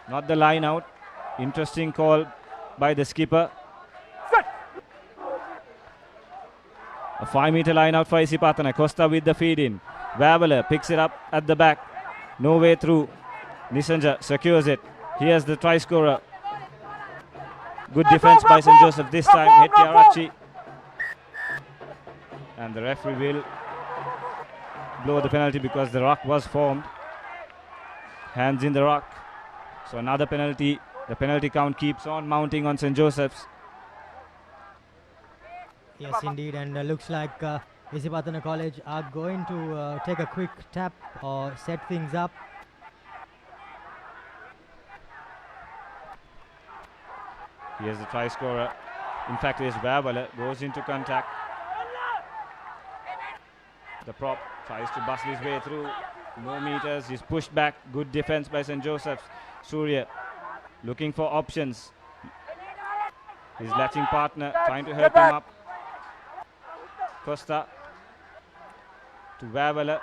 not the line out. Interesting call by the skipper. A 5-meter line out for Isipathana. Costa with the feed in. Havelock picks it up at the back. No way through. Nisanja secures it. Here's the try scorer. Good defense by St. Joseph this time. Heti Arachi. And the referee will blow the penalty because the ruck was formed. Hands in the ruck. So another penalty. The penalty count keeps on mounting on St. Joseph's. Yes, indeed, and looks like Isipathana College are going to take a quick tap or set things up. Here's the try scorer. In fact, here's Havelock, goes into contact. The prop tries to bustle his way through. No meters, he's pushed back. Good defense by St. Joseph's. Surya looking for options. His latching partner trying to help him up. Costa to Havelock.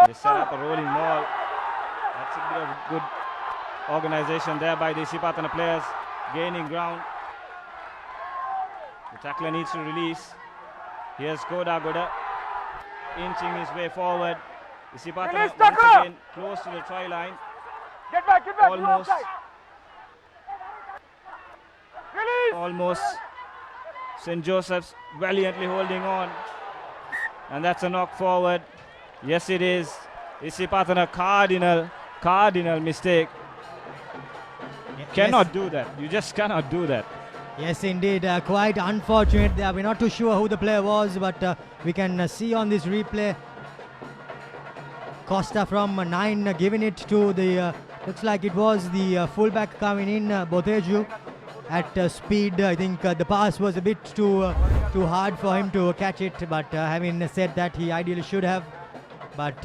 They set up a rolling ball. That's a bit of good organization there by the Isipathana players, gaining ground. The tackler needs to release. Here's Koda Goda inching his way forward. Isipathana once again close to the try line. Get back, Almost. Almost. St. Joseph's valiantly holding on. And that's a knock forward. Yes, it is. Isipathana cardinal mistake. Cannot do that. You just cannot do that. Yes, indeed. Quite unfortunate there. We're not too sure who the player was, but we can see on this replay Costa from 9 giving it to the, looks like it was the fullback coming in, Boteju, at speed. I think the pass was a bit too hard for him to catch it, but having said that, he ideally should have. But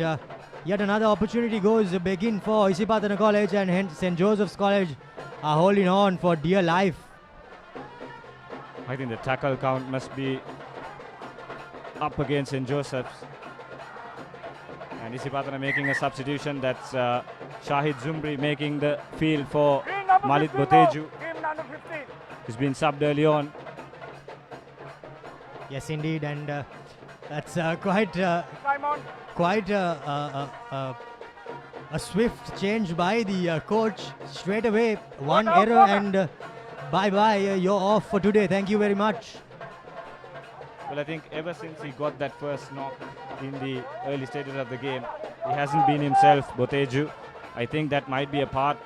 yet another opportunity goes begin for Isipathana College, and hence St. Joseph's College are holding on for dear life. I think the tackle count must be up against St. Joseph's. And Isipathana making a substitution. That's Shahid Zumbri making the field for Malit Boteju, who's been subbed early on. Yes, indeed, and that's quite a swift change by the coach. Straight away, one error and bye-bye, you're off for today. Thank you very much. Well, I think ever since he got that first knock in the early stages of the game, he hasn't been himself, Boteju. I think that might be a part.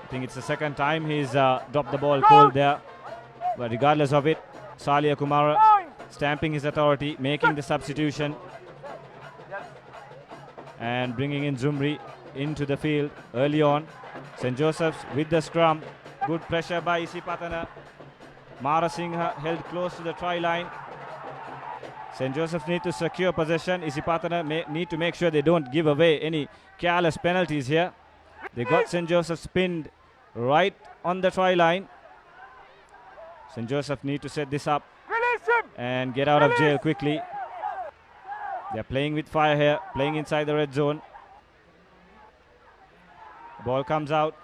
I think it's the second time he's dropped the ball cold there. But regardless of it, Salia Kumara stamping his authority, making the substitution, and bringing in Zumri into the field early on. St. Joseph's with the scrum. Good pressure by Isipathana. Mara Singha held close to the try line. St. Joseph's need to secure possession. Isipathana need to make sure they don't give away any careless penalties here. They got St. Joseph's pinned right on the try line. St. Joseph need to set this up and get out of jail quickly. They're playing with fire here, playing inside the red zone. Ball comes out.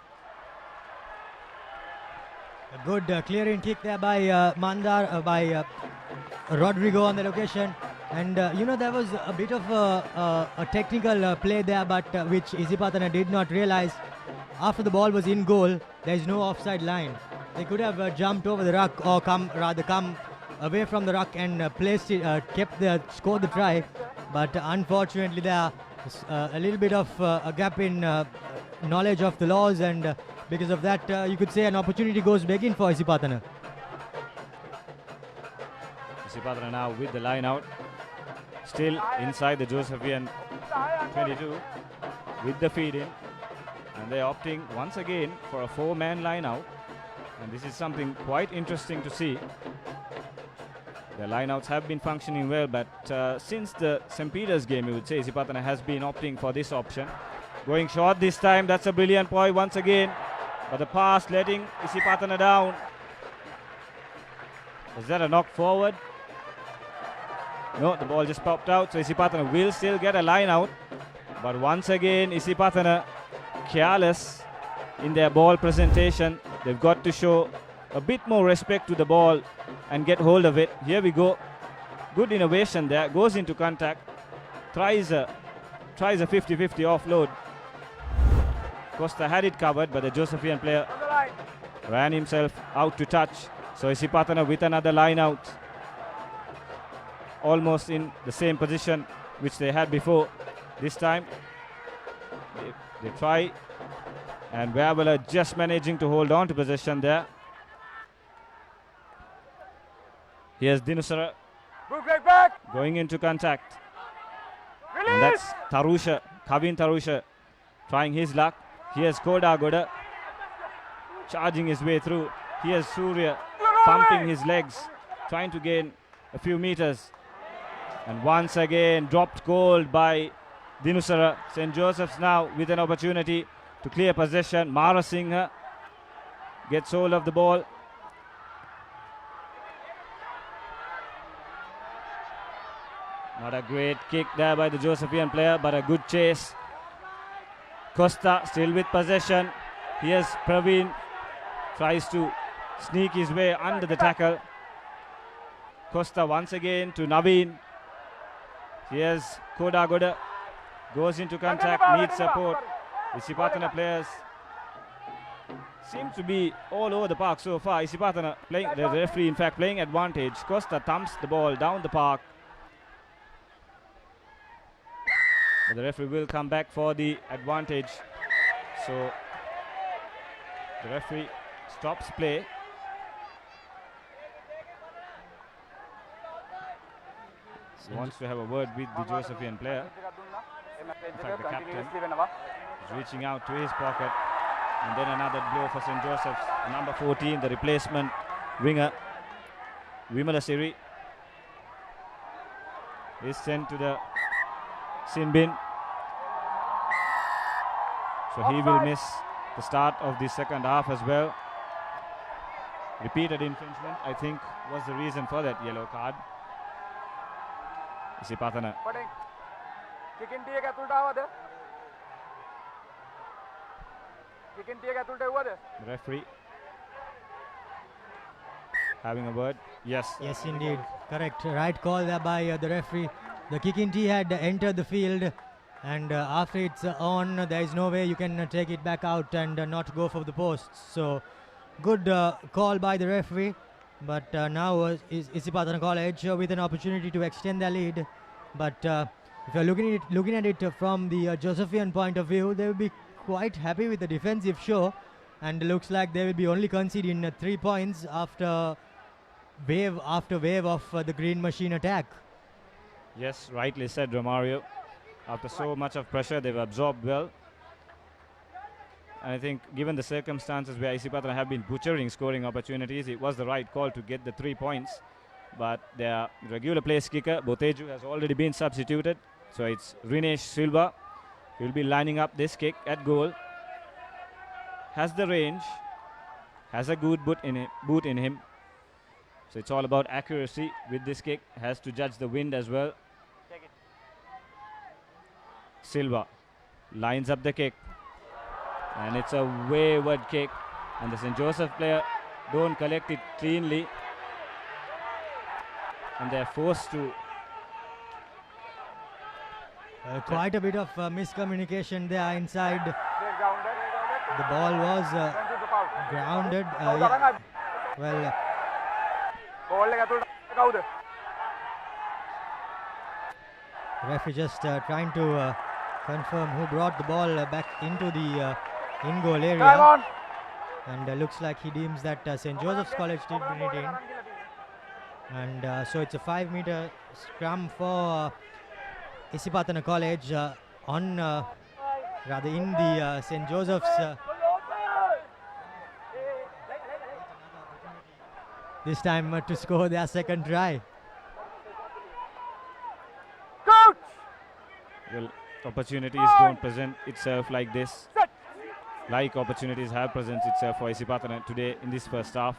A good clearing kick there by by Rodrigo on the location. And there was a bit of a technical play there, but which Isipathana did not realize. After the ball was in goal, there is no offside line. They could have jumped over the ruck or come away from the ruck and placed it, scored the try. But unfortunately, there a little bit of a gap in knowledge of the laws, and because of that, you could say an opportunity goes begging for Isipathana. Isipathana now with the line out, still inside the Josephian 22 with the feed in, and they're opting once again for a 4-man line out, and this is something quite interesting to see. The lineouts have been functioning well, but since the St. Peter's game, you would say Isipathana has been opting for this option. Going short this time, that's a brilliant point once again. But the pass letting Isipathana down. Is that a knock forward? No, the ball just popped out, so Isipathana will still get a line out. But once again, Isipathana careless in their ball presentation. They've got to show a bit more respect to the ball and get hold of it. Here we go. Good innovation there. Goes into contact. Tries a 50-50 offload. Costa had it covered, but the Josephian player ran himself out to touch. So Isipathana with another line out. Almost in the same position which they had before. This time they try, and Havelock just managing to hold on to possession there. Here's Dinusara going into contact. And that's Tarusha, Kavin Tarusha trying his luck. Here's Koda Goda charging his way through. Here's Surya pumping his legs, trying to gain a few meters. And once again dropped cold by Dinusara. St. Joseph's now with an opportunity to clear possession. Mara Singha gets hold of the ball. Not What a great kick there by the Josephian player, but a good chase. Costa still with possession. Here's Praveen, tries to sneak his way under the tackle. Costa once again to Naveen. Here's Koda Goda, goes into contact, needs support. Isipathana players seem to be all over the park so far. Isipathana playing, the referee in fact playing advantage. Costa thumps the ball down the park. But the referee will come back for the advantage. So the referee stops play. He wants to have a word with the Josephian player. In fact, the captain is reaching out to his pocket. And then another blow for St. Joseph's. Number 14, the replacement winger, Vimala Siri, is sent to the sin bin. So he will miss the start of the second half as well. Repeated infringement, I think, was the reason for that yellow card. Isipathana. The referee having a word. Yes. Yes, indeed. Correct. Right call there by the referee. The kick in tee had entered the field, and after it's on, there is no way you can take it back out and not go for the posts. So, good call by the referee. But now is Isipathana College with an opportunity to extend their lead. But if you're looking at it from the Josephian point of view, they will be quite happy with the defensive show, and looks like they will be only conceding 3 points after wave after wave of the Green Machine attack. Yes, rightly said, Romario. After so much of pressure, they've absorbed well. And I think given the circumstances where Isipathana have been butchering scoring opportunities, it was the right call to get the 3 points. But their regular place kicker, Boteju, has already been substituted. So it's Rinesh Silva. He'll be lining up this kick at goal. Has the range, has a good boot in him. So it's all about accuracy with this kick. Has to judge the wind as well. Silva lines up the kick, and it's a wayward kick, and the St. Joseph player don't collect it cleanly, and they're forced to. Quite a bit of miscommunication there inside. The ball was grounded. Yeah. Well, referee just trying to confirm who brought the ball back into the in-goal area. And looks like he deems that St. Joseph's College did bring it in. And so it's a 5-meter scrum for Isipathana College in the St. Joseph's. This time to score their second try. Well, opportunities don't present itself like this. Like opportunities have presented itself for Isipathana today in this first half.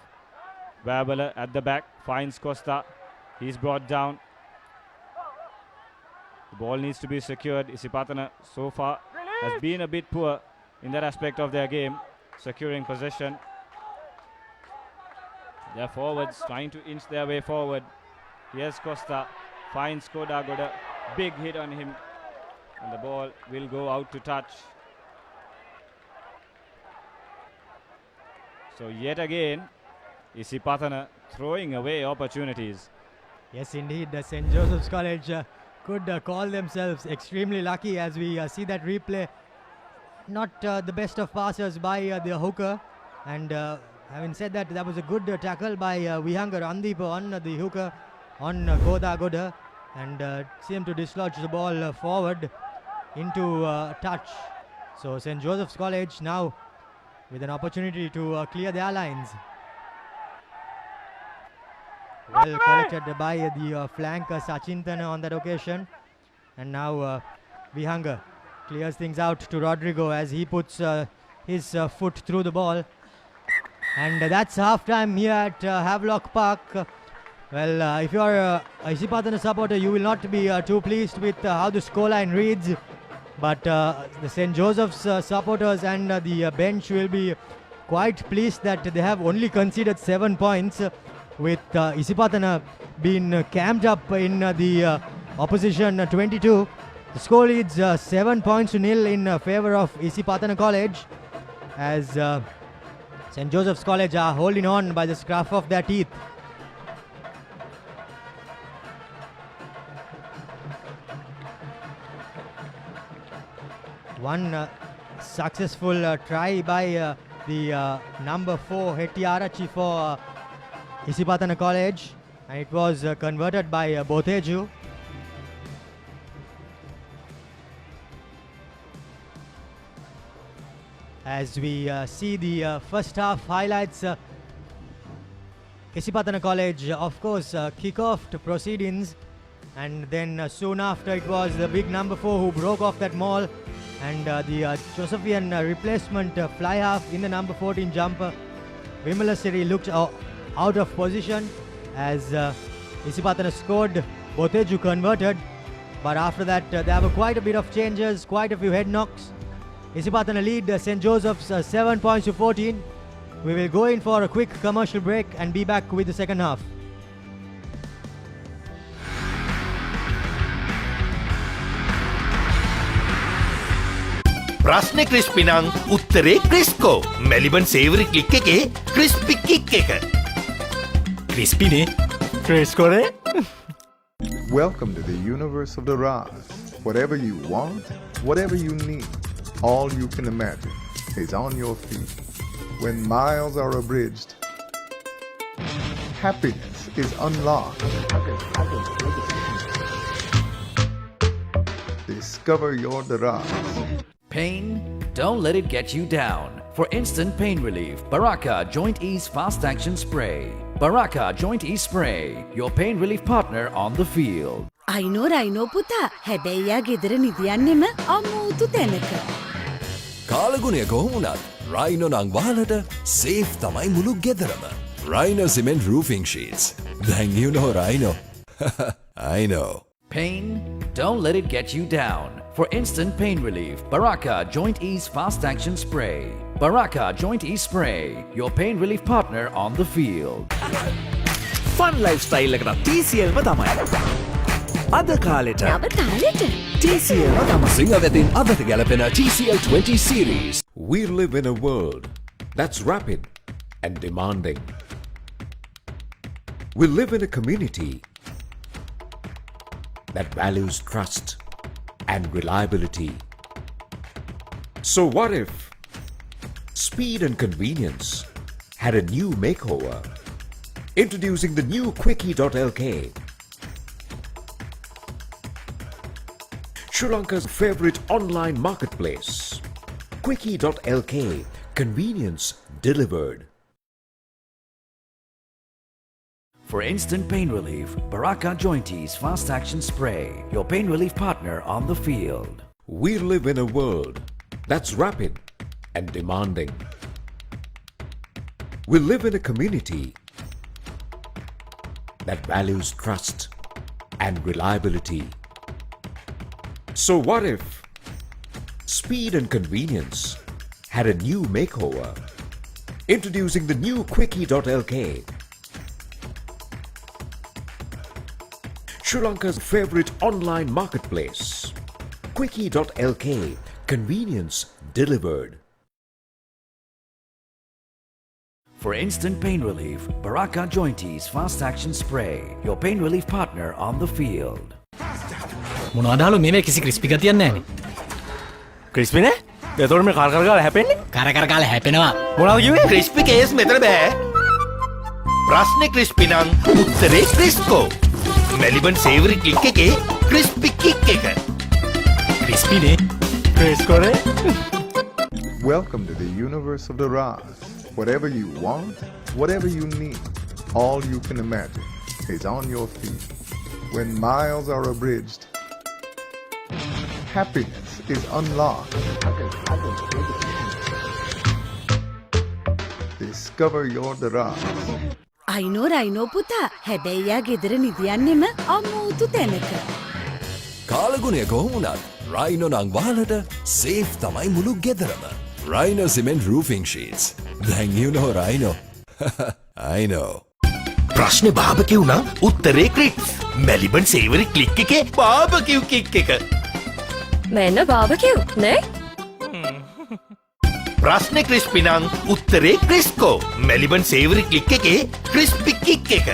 Wabala at the back finds Costa. He's brought down. The ball needs to be secured. Isipathana so far has been a bit poor in that aspect of their game, securing possession. Their forwards trying to inch their way forward. Here's Costa, finds Koda Goda, big hit on him, and the ball will go out to touch. So yet again, Isipathana throwing away opportunities. Yes, indeed, the St. Joseph's College could call themselves extremely lucky as we see that replay. Not the best of passers by the hooker, and having said that, that was a good tackle by Vihanga Randeep on the hooker on Koda Goda, and seemed to dislodge the ball forward into touch. So St. Joseph's College now with an opportunity to clear their lines. Well collected by the flanker Sachintana on that occasion, and now Vihanga clears things out to Rodrigo as he puts his foot through the ball. And that's half time here at Havelock Park. Well, if you are a Isipathana supporter, you will not be too pleased with how the scoreline reads. But the St. Joseph's supporters and the bench will be quite pleased that they have only conceded 7 points, with Isipathana being camped up in the opposition 22. The score leads 7 points to nil in favor of Isipathana College, as St. Joseph's College are holding on by the scruff of their teeth. One successful try by the number 4 Hettiarachi for Isipathana College, and it was converted by Botheju. As we see the first half highlights, Isipathana College, of course, kick-off proceedings, and then soon after it was the big number 4 who broke off that maul, and the Josephian replacement fly half in the number 14 jumper, Vimalasiri, looked out of position as Isipathana scored, Botheju converted, but after that there were quite a bit of changes, quite a few head knocks. Isipathana lead St. Joseph's 7 points to 14. We will go in for a quick commercial break and be back with the second half. ප්‍රශ්නේ crispy නම් උත්තරේ ක්‍රිස්කෝ Maliban සේවරි click එකේ crispy kick එක ක්‍රිස්පිනේ ක්‍රිස්කෝනේ. Welcome to the universe of the Raz. Whatever you want, whatever you need, all you can imagine is on your feet. When miles are abridged, happiness is unlocked. Discover your Raz. Pain? Don't let it get you down. For instant pain relief, Baraka Joint Ease Fast Action Spray. Baraka Joint Ease Spray, your pain relief partner on the field. අයිනෝ රයිනෝ පුතා හැබැයියා ගෙදර නිදියන්නෙම අමුතු තැනක. කාලගුණය කොහොමුණත් Rhino නං වහලට safe තමයි මුළු ගෙදරම. Rhino Cement Roofing Sheets. Then you know Rhino. I know. Pain? Don't let it get you down. For instant pain relief, Baraka Joint Ease Fast Action Spray. Baraka Joint Ease Spray, your pain relief partner on the field. Fun lifestyle එකකට TCL ම තමයි. අද කාලෙට TCL ම තමයි. සිංහවෙතින් අදට ගැලපෙන TCL 20 series. We live in a world that's rapid and demanding. We live in a community that values trust and reliability. So what if speed and convenience had a new makeover? Introducing the new Quickie.lk, Sri Lanka's favorite online marketplace. Quickie.lk, convenience delivered. For instant pain relief, Baraka Joint Ease Fast Action Spray, your pain relief partner on the field. We live in a world that's rapid and demanding. We live in a community that values trust and reliability. So what if speed and convenience had a new makeover? Introducing the new Quickie.lk, Sri Lanka's favorite online marketplace. Quickie.lk, convenience delivered. For instant pain relief, Baraka Joint Ease Fast Action Spray, your pain relief partner on the field. මොනවදාලු මේ කිසි crispy ගතියක් නැහැනේ. Crispy නේ? එතකොට මේ කර කර ගාලා හැපෙන්නේ? කර කර ගාලා හැපෙනවා. මොනවද කිව්වේ? ක්‍රිස්පි කේස් මෙතන බෑ. ප්‍රශ්නේ ක්‍රිස්පි නම් උත්තරේ ක්‍රිස්කෝ. මෙලිබන් සේවරි ක්ලික් එකේ ක්‍රිස්පි කික් එක. ක්‍රිස්පිනේ ක්‍රිස්කෝනේ. Welcome to the universe of the Raz. Whatever you want, whatever you need, all you can imagine is on your feet. When miles are abridged, happiness is unlocked. Discover your Raz. අයිනෝ රයිනෝ පුතා හැබැයියා ගෙදර නිදියන්නෙම අමූතු තැනක. කාලගුණය කොහොමුණත් Rhino නං වාලට safe තමයි මුළු ගෙදරම. Rhino cement roofing sheets. Then you know Rhino. I know. ප්‍රශ්නේ බාබකිව් නම් උත්තරේ ක්‍රික්ස්. මෙලිබන් සේවරි ක්ලික් එකේ බාබකිව් කික් එක. මෙන්න බාබකිව් නේ? ප්‍රශ්නේ ක්‍රිස්පි නම් උත්තරේ ක්‍රිස්කෝ. මෙලිබන් සේවරි ක්ලික් එකේ ක්‍රිස්පි කික් එක.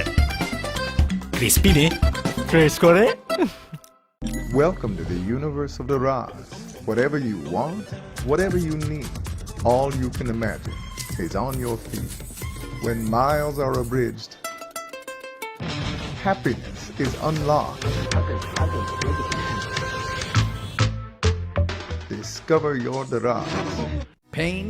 ක්‍රිස්පි නේ? ක්‍රිස්කෝනේ? Welcome to the universe of the Raz. Whatever you want, whatever you need, all you can imagine is on your feet. When miles are abridged, happiness is unlocked. Discover your Dialog. Pain?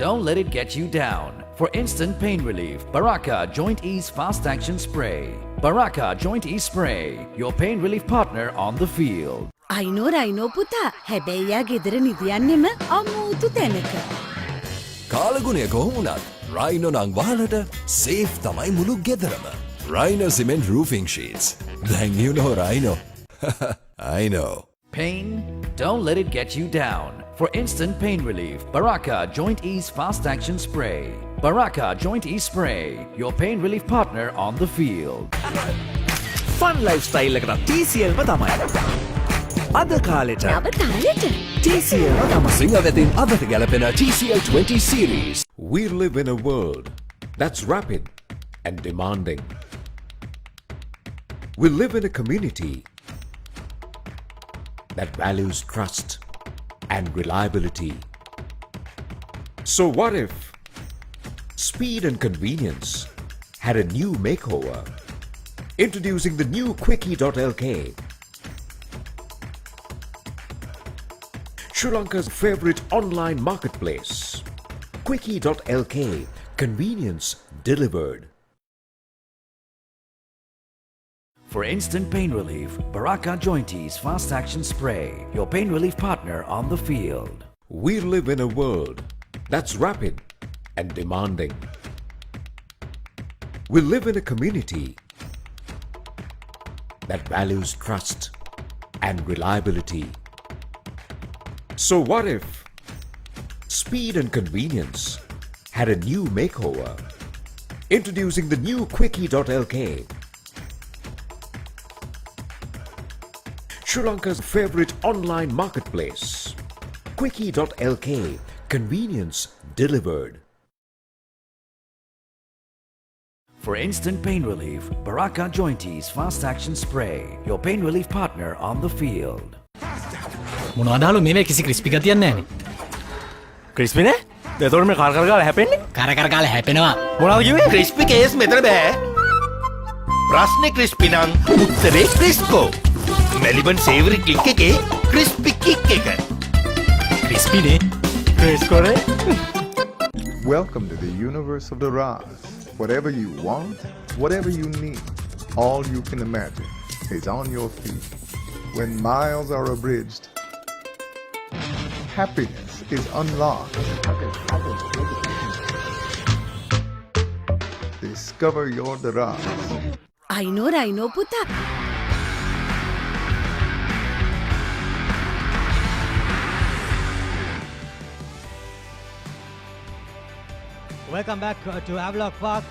Don't let it get you down. For instant pain relief, Baraka Joint Ease Fast Action Spray. Baraka Joint Ease Spray, your pain relief partner on the field. අයිනෝ රයිනෝ පුතා හැබැයියා ගෙදර නිදියන්නෙම අමූතු තැනක. කාලගුණය කොහොමුණත් Rhino නං වාලට safe තමයි මුළු ගෙදරම. Rhino cement roofing sheets. Then you know Rhino. I know. Pain? Don't let it get you down. For instant pain relief, Baraka Joint Ease Fast Action Spray. Baraka Joint Ease Spray, your pain relief partner on the field. Fun lifestyle එකකට TCL ම තමයි. අද කාලෙට TCL ම තමයි. සිංහවෙතින් අදට ගැලපෙන TCL 20 series. We live in a world that's rapid and demanding. We live in a community that values trust and reliability. So what if speed and convenience had a new makeover? Introducing the new Quickie.lk, Sri Lanka's favorite online marketplace. Quickie.lk, convenience delivered. For instant pain relief, Baraka Joint Ease Fast Action Spray, your pain relief partner on the field. We live in a world that's rapid and demanding. We live in a community that values trust and reliability. So what if speed and convenience had a new makeover? Introducing the new Quickie.lk, Sri Lanka's favorite online marketplace. Quickie.lk, convenience delivered. For instant pain relief, Baraka Joint Ease Fast Action Spray, your pain relief partner on the field. මොනවදාලු මේවේ කිසි crispy ගතියක් නැහැනේ. Crispy නේ? එතකොට මේ කර කර ගාලා හැපෙන්නේ? කර කර ගාලා හැපෙනවා. මොනවද කිව්වේ? ක්‍රිස්පි කේස් මෙතන බෑ. ප්‍රශ්නේ ක්‍රිස්පි නම් උත්තරේ ක්‍රිස්කෝ. මෙලිබන් සේවරි ක්ලික් එකේ ක්‍රිස්පි කික් එක. ක්‍රිස්පි නේ? ක්‍රිස්කෝනේ? Welcome to the universe of the Raz. Whatever you want, whatever you need, all you can imagine is on your feet. When miles are abridged, happiness is unlocked. Discover your Dialog. අයිනෝ රයිනෝ පුතා Welcome back to Havelock Park.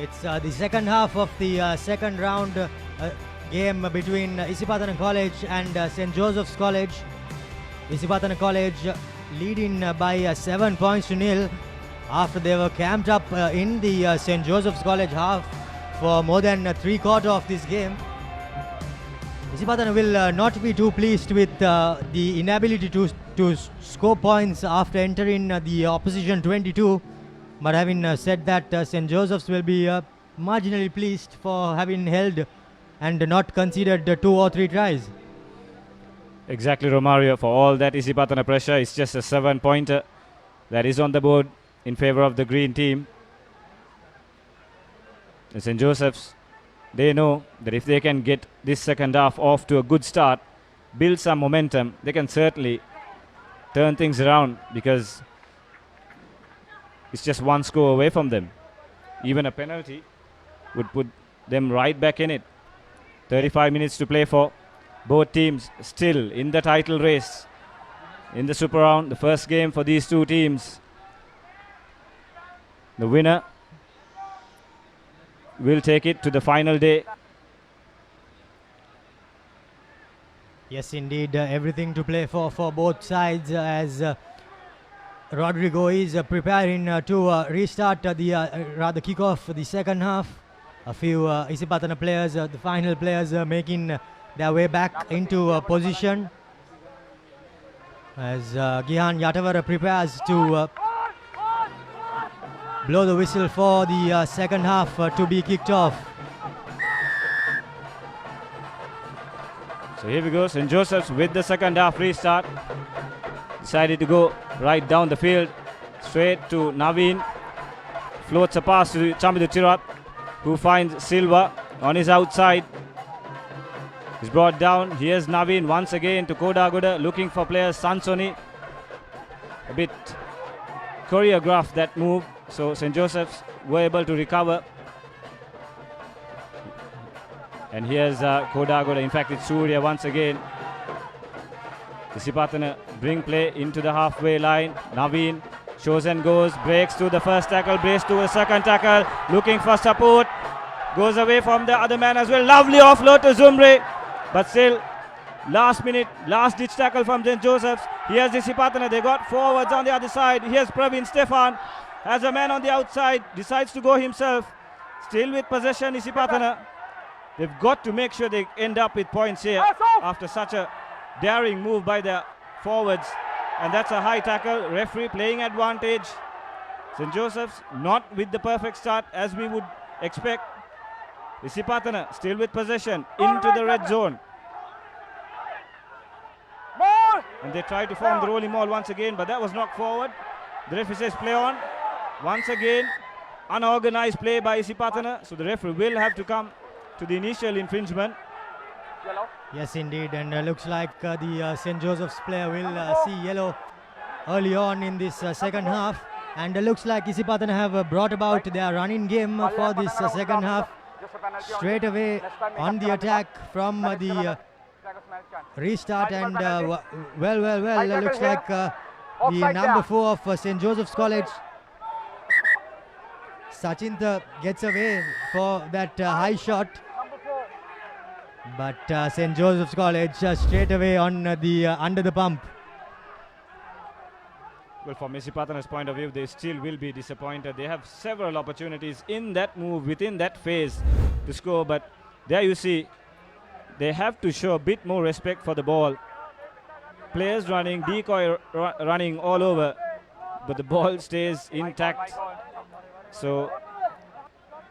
It's the second half of the second round game between Isipathana College and St. Joseph's College. Isipathana College leading by 7 points to nil after they were camped up in the St. Joseph's College half for more than 3/4 of this game. Isipathana will not be too pleased with the inability to score points after entering the opposition 22. But having said that, St. Joseph's will be marginally pleased for having held and not conceded 2 or 3 tries. Exactly, Romario. For all that Isipathana pressure, it's just a 7-pointer that is on the board in favor of the green team. And St. Joseph's, they know that if they can get this second half off to a good start, build some momentum, they can certainly turn things around, because it's just one score away from them. Even a penalty would put them right back in it. 35 minutes to play for. Both teams still in the title race. In the Super Round, the first game for these two teams. The winner will take it to the final day. Yes, indeed, everything to play for both sides as Rodrigo is preparing to restart rather kick off the second half. A few Isipathana players, the final players, making their way back into position as Gihan Yatavara prepares to blow the whistle for the second half to be kicked off. So here we go, St. Joseph's with the second half restart. Decided to go right down the field, straight to Naveen. Floats a pass to Chamidu Chirat, who finds Silva on his outside. He's brought down. Here's Naveen once again to Kodaguda, looking for players. Sansoni, a bit choreographed that move, so St. Joseph's were able to recover. And here's Kodaguda. In fact, it's Surya once again. Isipathana bring play into the halfway line. Naveen shows and goes, breaks to the first tackle, breaks to the second tackle, looking for support. Goes away from the other man as well. Lovely offload to Zumre. But still, last minute, last ditch tackle from St. Joseph's. Here's Isipathana. They got forwards on the other side. Here's Praveen Stefan. Has a man on the outside. Decides to go himself. Still with possession, Isipathana. They've got to make sure they end up with points here after such a daring move by the forwards. And that's a high tackle. Referee playing advantage. St. Joseph's not with the perfect start as we would expect. Isipathana still with possession into the red zone. And they try to form the rolling maul once again, but that was knocked forward. The referee says play on. Once again, unorganized play by Isipathana. So the referee will have to come to the initial infringement. Yes, indeed, and looks like the St. Joseph's player will see yellow early on in this second half. And looks like Isipathana have brought about their running game for this second half. Straight away on the attack from the restart, and well, looks like the number 4 of St. Joseph's College, Sachinta, gets away for that high shot. But St. Joseph's College straight away on the under the pump. Well, from Isipathana's point of view, they still will be disappointed. They have several opportunities in that move, within that phase, to score. But there you see, they have to show a bit more respect for the ball. Players running, decoy running all over, but the ball stays intact. So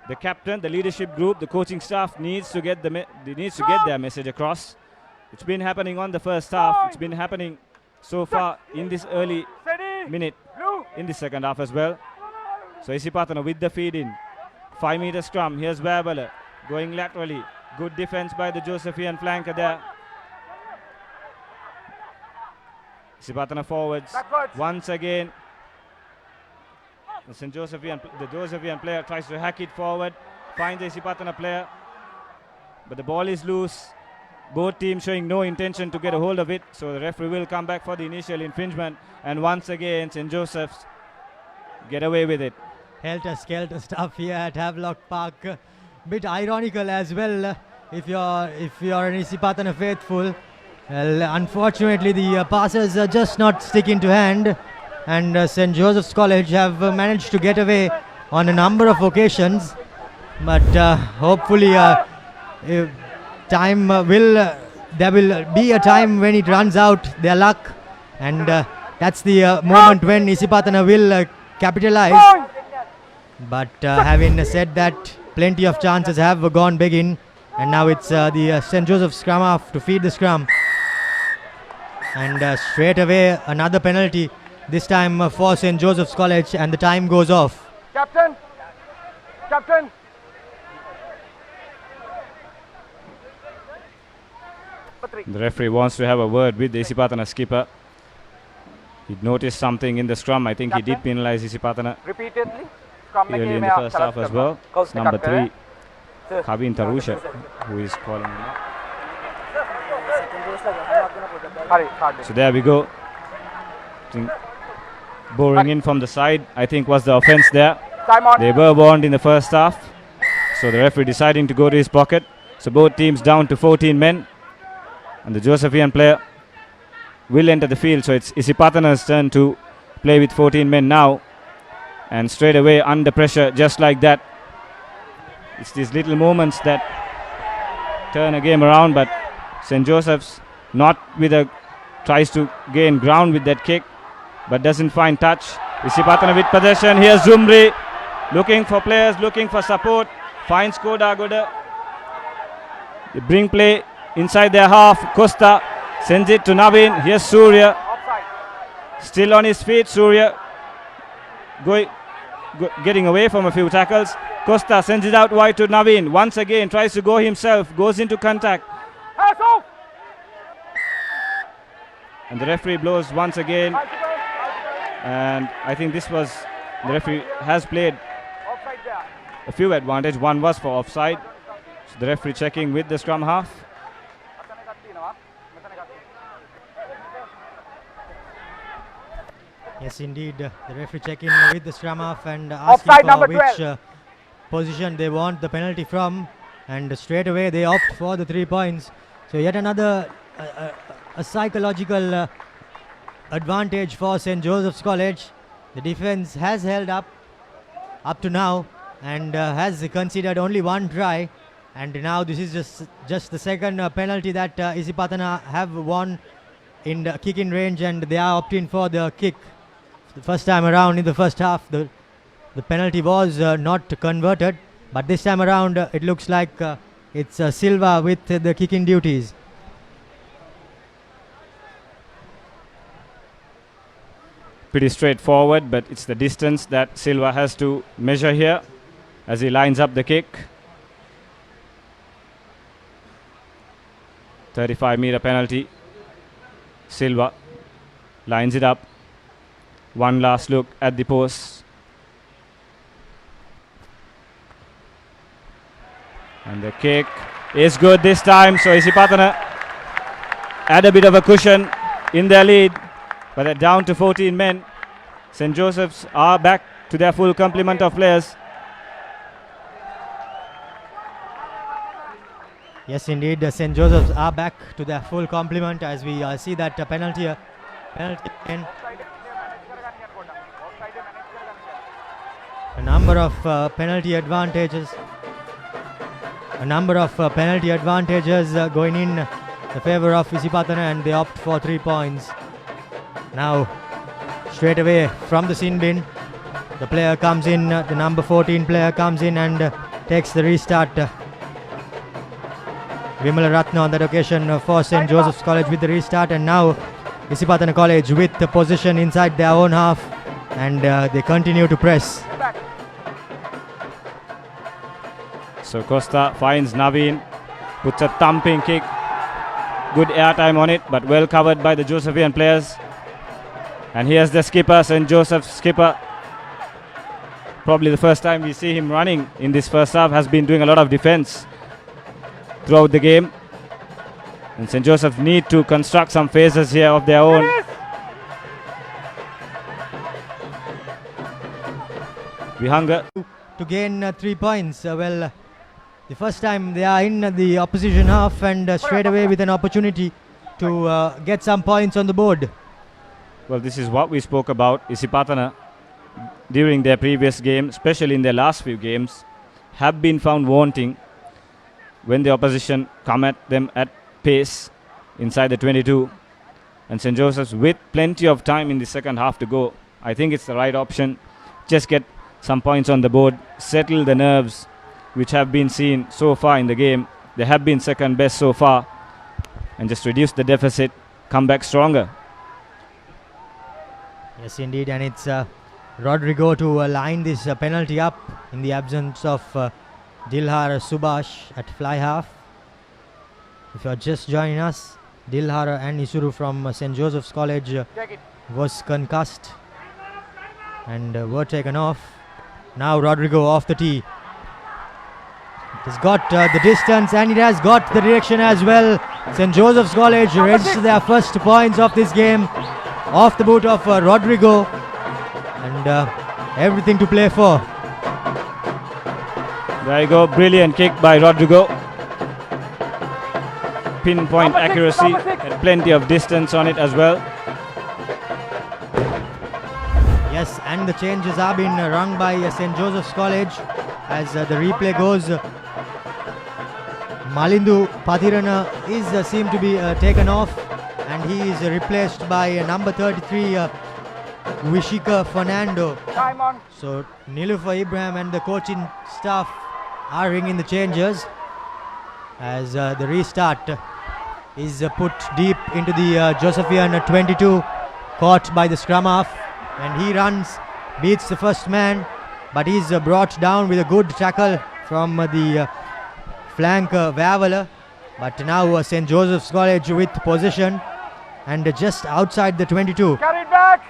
the captain, the leadership group, the coaching staff needs to get their message across. It's been happening on the first half. It's been happening so far in this early minute in the second half as well. So Isipathana with the feed in. 5 meter scrum. Here's Babala going laterally. Good defense by the Josephian flanker there. Isipathana forwards once again. The Josephian player tries to hack it forward, finds the Isipathana player, but the ball is loose. Both teams showing no intention to get a hold of it, so the referee will come back for the initial infringement, and once again St. Joseph's get away with it. Helter-skelter stuff here at Havelock Park. Bit ironical as well if you're an Isipathana faithful. Well, unfortunately the passes are just not sticking to hand, and St. Joseph's College have managed to get away on a number of occasions, but hopefully there will be a time when it runs out their luck, and that's the moment when Isipathana will capitalize. But having said that, plenty of chances have gone big in, and now it's the St. Joseph's scrum half to feed the scrum, and straight away another penalty, this time for St. Joseph's College, and the time goes off. Captain! The referee wants to have a word with the Isipathana skipper. He noticed something in the scrum. I think he did penalize Isipathana repeatedly early in the first half as well. It's number 3. Kavin Tarusha, who is calling him up. So there we go. Boring in from the side, I think was the offense there. They were warned in the first half. So the referee deciding to go to his pocket. So both teams down to 14 men. And the Josephian player will enter the field. So it's Isipathana's turn to play with 14 men now. And straight away under pressure, just like that. It's these little moments that turn a game around. But St. Joseph's not with a tries to gain ground with that kick, but doesn't find touch. Isipathana with possession. Here's Zumri looking for players, looking for support. Finds Koda Goda. They bring play inside their half. Costa sends it to Naveen. Here's Surya. Still on his feet. Surya getting away from a few tackles. Costa sends it out wide to Naveen. Once again tries to go himself. Goes into contact. And the referee blows once again. And I think this was, the referee has played a few advantage. One was for offside. So the referee checking with the scrum half. Yes, indeed. The referee checking with the scrum half and asking for which position they want the penalty from. And straight away they opt for the 3 points. So yet another a psychological advantage for St. Joseph's College. The defense has held up to now and has considered only one try, and now this is just the second penalty that Isipathana have won in the kicking range, and they are opting for the kick. The first time around in the first half the penalty was not converted, but this time around it looks like it's Silva with the kicking duties. Pretty straightforward, but it's the distance that Silva has to measure here as he lines up the kick. 35-meter penalty. Silva lines it up. One last look at the post. And the kick is good this time. So Isipathana add a bit of a cushion in their lead. But they're down to 14 men. St. Joseph's are back to their full complement of players. Yes, indeed, St. Joseph's are back to their full complement as we see that penalty in. A number of penalty advantages. Going in the favor of Isipathana, and they opt for 3 points. Now, straight away from the sin bin, the player comes in, the number 14 player comes in and takes the restart. Vimala Ratna on that occasion for St. Joseph's College with the restart, and now Isipathana College with the possession inside their own half, and they continue to press. So Costa finds Naveen, puts a thumping kick. Good airtime on it, but well covered by the Josephian players. And here's the skipper, St. Joseph's skipper. Probably the first time we see him running in this first half. Has been doing a lot of defense throughout the game. And St. Joseph's need to construct some phases here of their own. We hunger to gain 3 points. The first time they are in the opposition half, and straight away with an opportunity to get some points on the board. Well, this is what we spoke about. Isipathana, during their previous game, especially in their last few games, have been found wanting when the opposition come at them at pace inside the 22. And St. Joseph's with plenty of time in the second half to go. I think it's the right option. Just get some points on the board, settle the nerves which have been seen so far in the game. They have been second best so far, and just reduce the deficit, come back stronger. Yes, indeed, and it's Rodrigo to line this penalty up in the absence of Dilhar Subhash at fly half. If you are just joining us, Dilhar and Isuru from St. Joseph's College was concussed and were taken off. Now Rodrigo off the tee. He's got the distance and it has got the direction as well. St. Joseph's College register their first points of this game off the boot of Rodrigo, and everything to play for. There you go, brilliant kick by Rodrigo. Pinpoint accuracy and plenty of distance on it as well. Yes, and the changes are being rung by St. Joseph's College as the replay goes. Malindu Pathirana is seemed to be taken off, and he is replaced by number 33 Vishika Fernando. Time on. So Nilufer Ibrahim and the coaching staff are ringing the changes as the restart is put deep into the Josephian 22, caught by the scrum half, and he runs, beats the first man, but he's brought down with a good tackle from the flank Vavala. But now St. Joseph's College with possession and just outside the 22. Carry it back.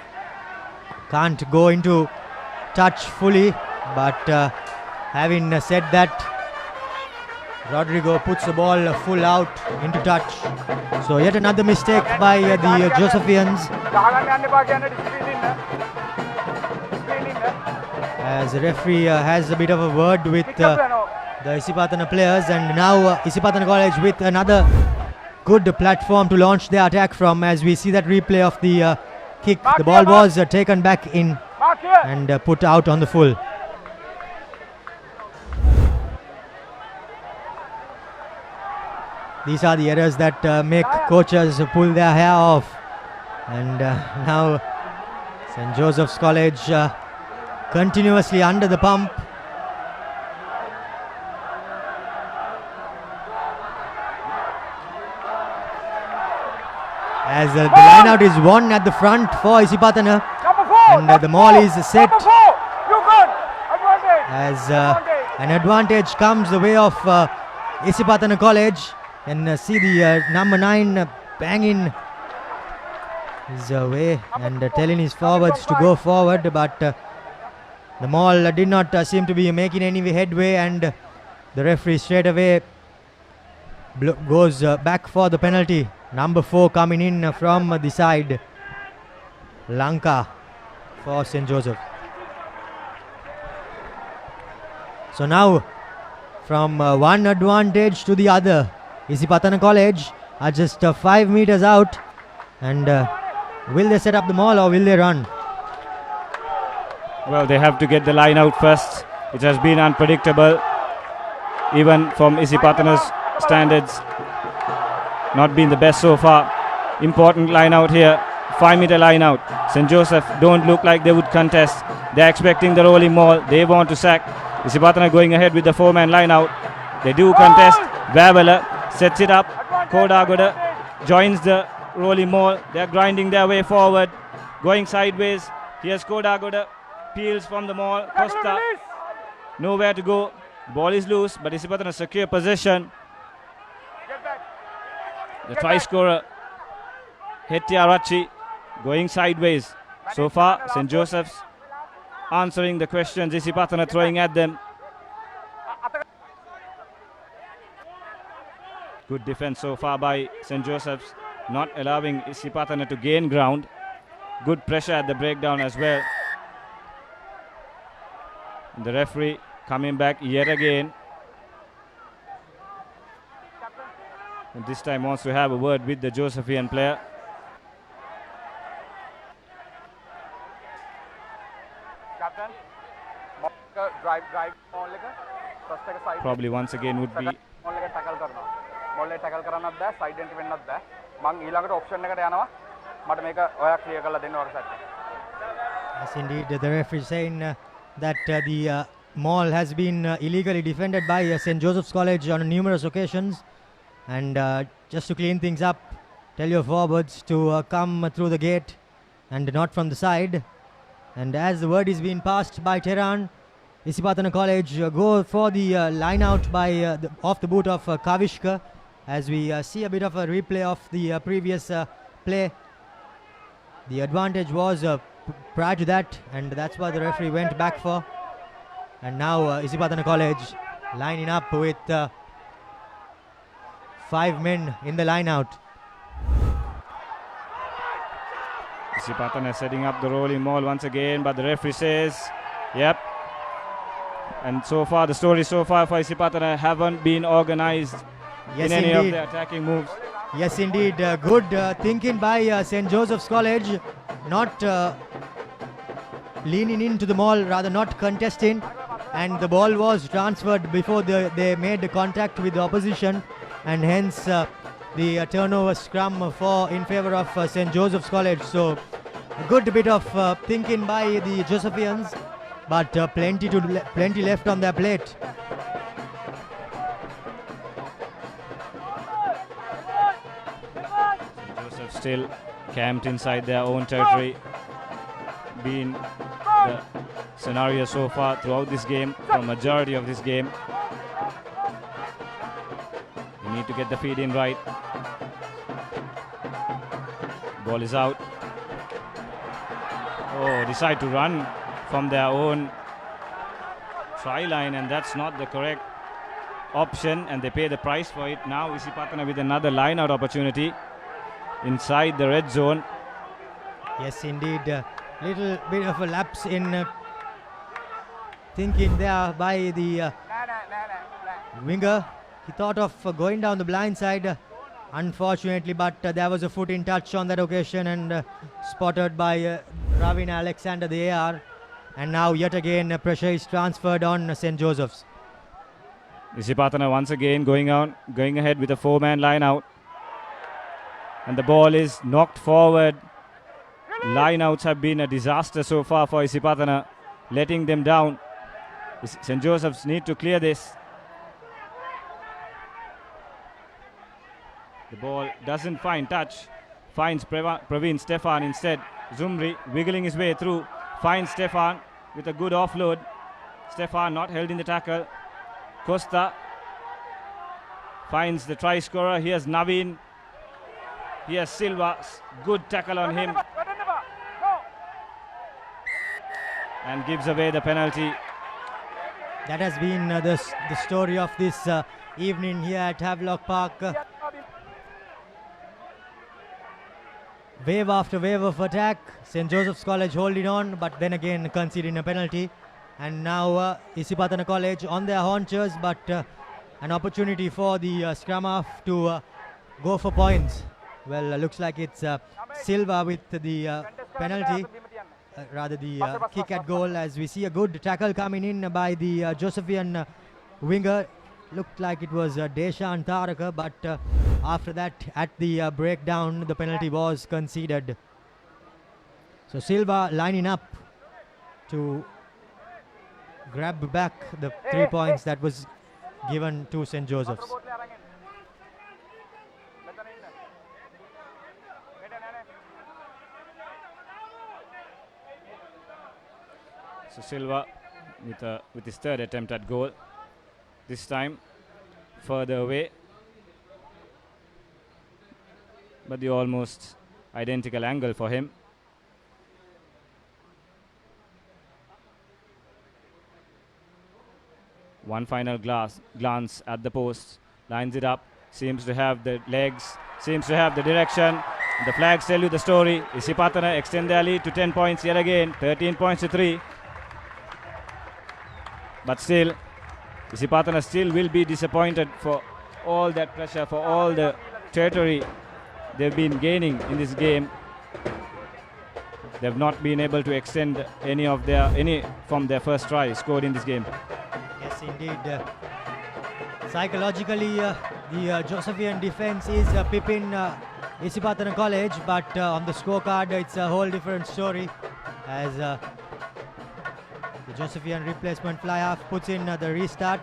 Can't go into touch fully, but having said that, Rodrigo puts the ball full out into touch. So yet another mistake by the Josephians, as the referee has a bit of a word with the Isipathana players, and now Isipathana College with another good platform to launch their attack from, as we see that replay of the kick. The ball was taken back in and put out on the full. These are the errors that make coaches pull their hair off. And now St. Joseph's College continuously under the pump. As the line out is won at the front for Isipathana, and the maul is set as an advantage comes the way of Isipathana College. And see the number 9 banging his way and telling his forwards to go forward, but the maul did not seem to be making any headway, and the referee straight away goes back for the penalty. Number 4 coming in from the side, Lanka for St. Joseph. So now from one advantage to the other, Isipathana College are just 5 meters out, and will they set up the maul or will they run? Well, they have to get the line out first. It has been unpredictable, even from Isipathana's standards. Not been the best so far. Important line out here, 5 meter line out. St. Joseph don't look like they would contest. They're expecting the rolling maul. They want to sack. Isipathana going ahead with the 4-man line out. They do contest. Vavala sets it up. Kodagoda joins the rolling maul. They're grinding their way forward, going sideways. Here's Kodagoda, peels from the maul. Costa nowhere to go. Ball is loose, but Isipathana secure possession. The try scorer Hetya Rachi going sideways. So far St. Joseph's answering the questions Isipathana throwing at them. Good defense so far by St. Joseph's, not allowing Isipathana to gain ground. Good pressure at the breakdown as well. And the referee coming back yet again. And this time wants to have a word with the Josephian player. Probably once again would be Yes, indeed, the referee saying that the maul has been illegally defended by St. Joseph's College on numerous occasions, and just to clean things up, tell your forwards to come through the gate and not from the side. And as the word is being passed by Tehran, Isipathana College go for the line out by off the boot of Kavishka, as we see a bit of a replay of the previous play. The advantage was prior to that, and that's what the referee went back for. And now Isipathana College lining up with 5 men in the line out. Isipathana setting up the rolling maul once again, but the referee says, yep. And so far, the story so far for Isipathana haven't been organized in any of the attacking moves. Yes, indeed. Good thinking by St. Joseph's College, not leaning into the maul, rather not contesting. And the ball was transferred before they made the contact with the opposition, and hence the turnover scrum in favor of St. Joseph's College. So a good bit of thinking by the Josephians, but plenty left on their plate. St. Joseph still camped inside their own territory, been the scenario so far throughout this game, for majority of this game. You need to get the feed in right. Ball is out. Oh, decide to run from their own try line, and that's not the correct option, and they pay the price for it. Now Isipathana with another line out opportunity inside the red zone. Yes, indeed. Little bit of a lapse in thinking there by the winger. He thought of going down the blind side, unfortunately, but there was a foot in touch on that occasion, and spotted by Ravin Alexander, the AR. And now yet again pressure is transferred on St. Joseph's. Isipathana once again going ahead with a 4-man line out, and the ball is knocked forward. Line outs have been a disaster so far for Isipathana, letting them down. St. Joseph's need to clear this. The ball doesn't find touch, finds Praveen Stefan instead. Zumri wiggling his way through, finds Stefan with a good offload. Stefan not held in the tackle. Costa finds the try scorer. Here's Naveen. Here's Silva. Good tackle on him, and gives away the penalty. That has been the story of this evening here at Havelock Park. Wave after wave of attack. St. Joseph's College holding on, but then again conceding a penalty. And now Isipathana College on their haunches, but an opportunity for the scrum half to go for points. Well, looks like it's Silva with the penalty, rather the kick at goal, as we see a good tackle coming in by the Josephian winger. Looked like it was Deshan Taraka, but after that, at the breakdown, the penalty was conceded. So Silva lining up to grab back the 3 points that was given to St. Joseph's. So Silva with his third attempt at goal, this time further away, but the almost identical angle for him. One final glance at the post, lines it up, seems to have the legs, seems to have the direction. The flags tell you the story. Isipathana extend their lead to 10 points yet again, 13 points to 3. But still, Isipathana still will be disappointed for all that pressure, for all the territory they've been gaining in this game. They've not been able to extend any from their first try scored in this game. Yes, indeed. Psychologically, the Josephian defense is pipping Isipathana College, but on the scorecard, it's a whole different story, as the Josephian replacement fly half puts in the restart,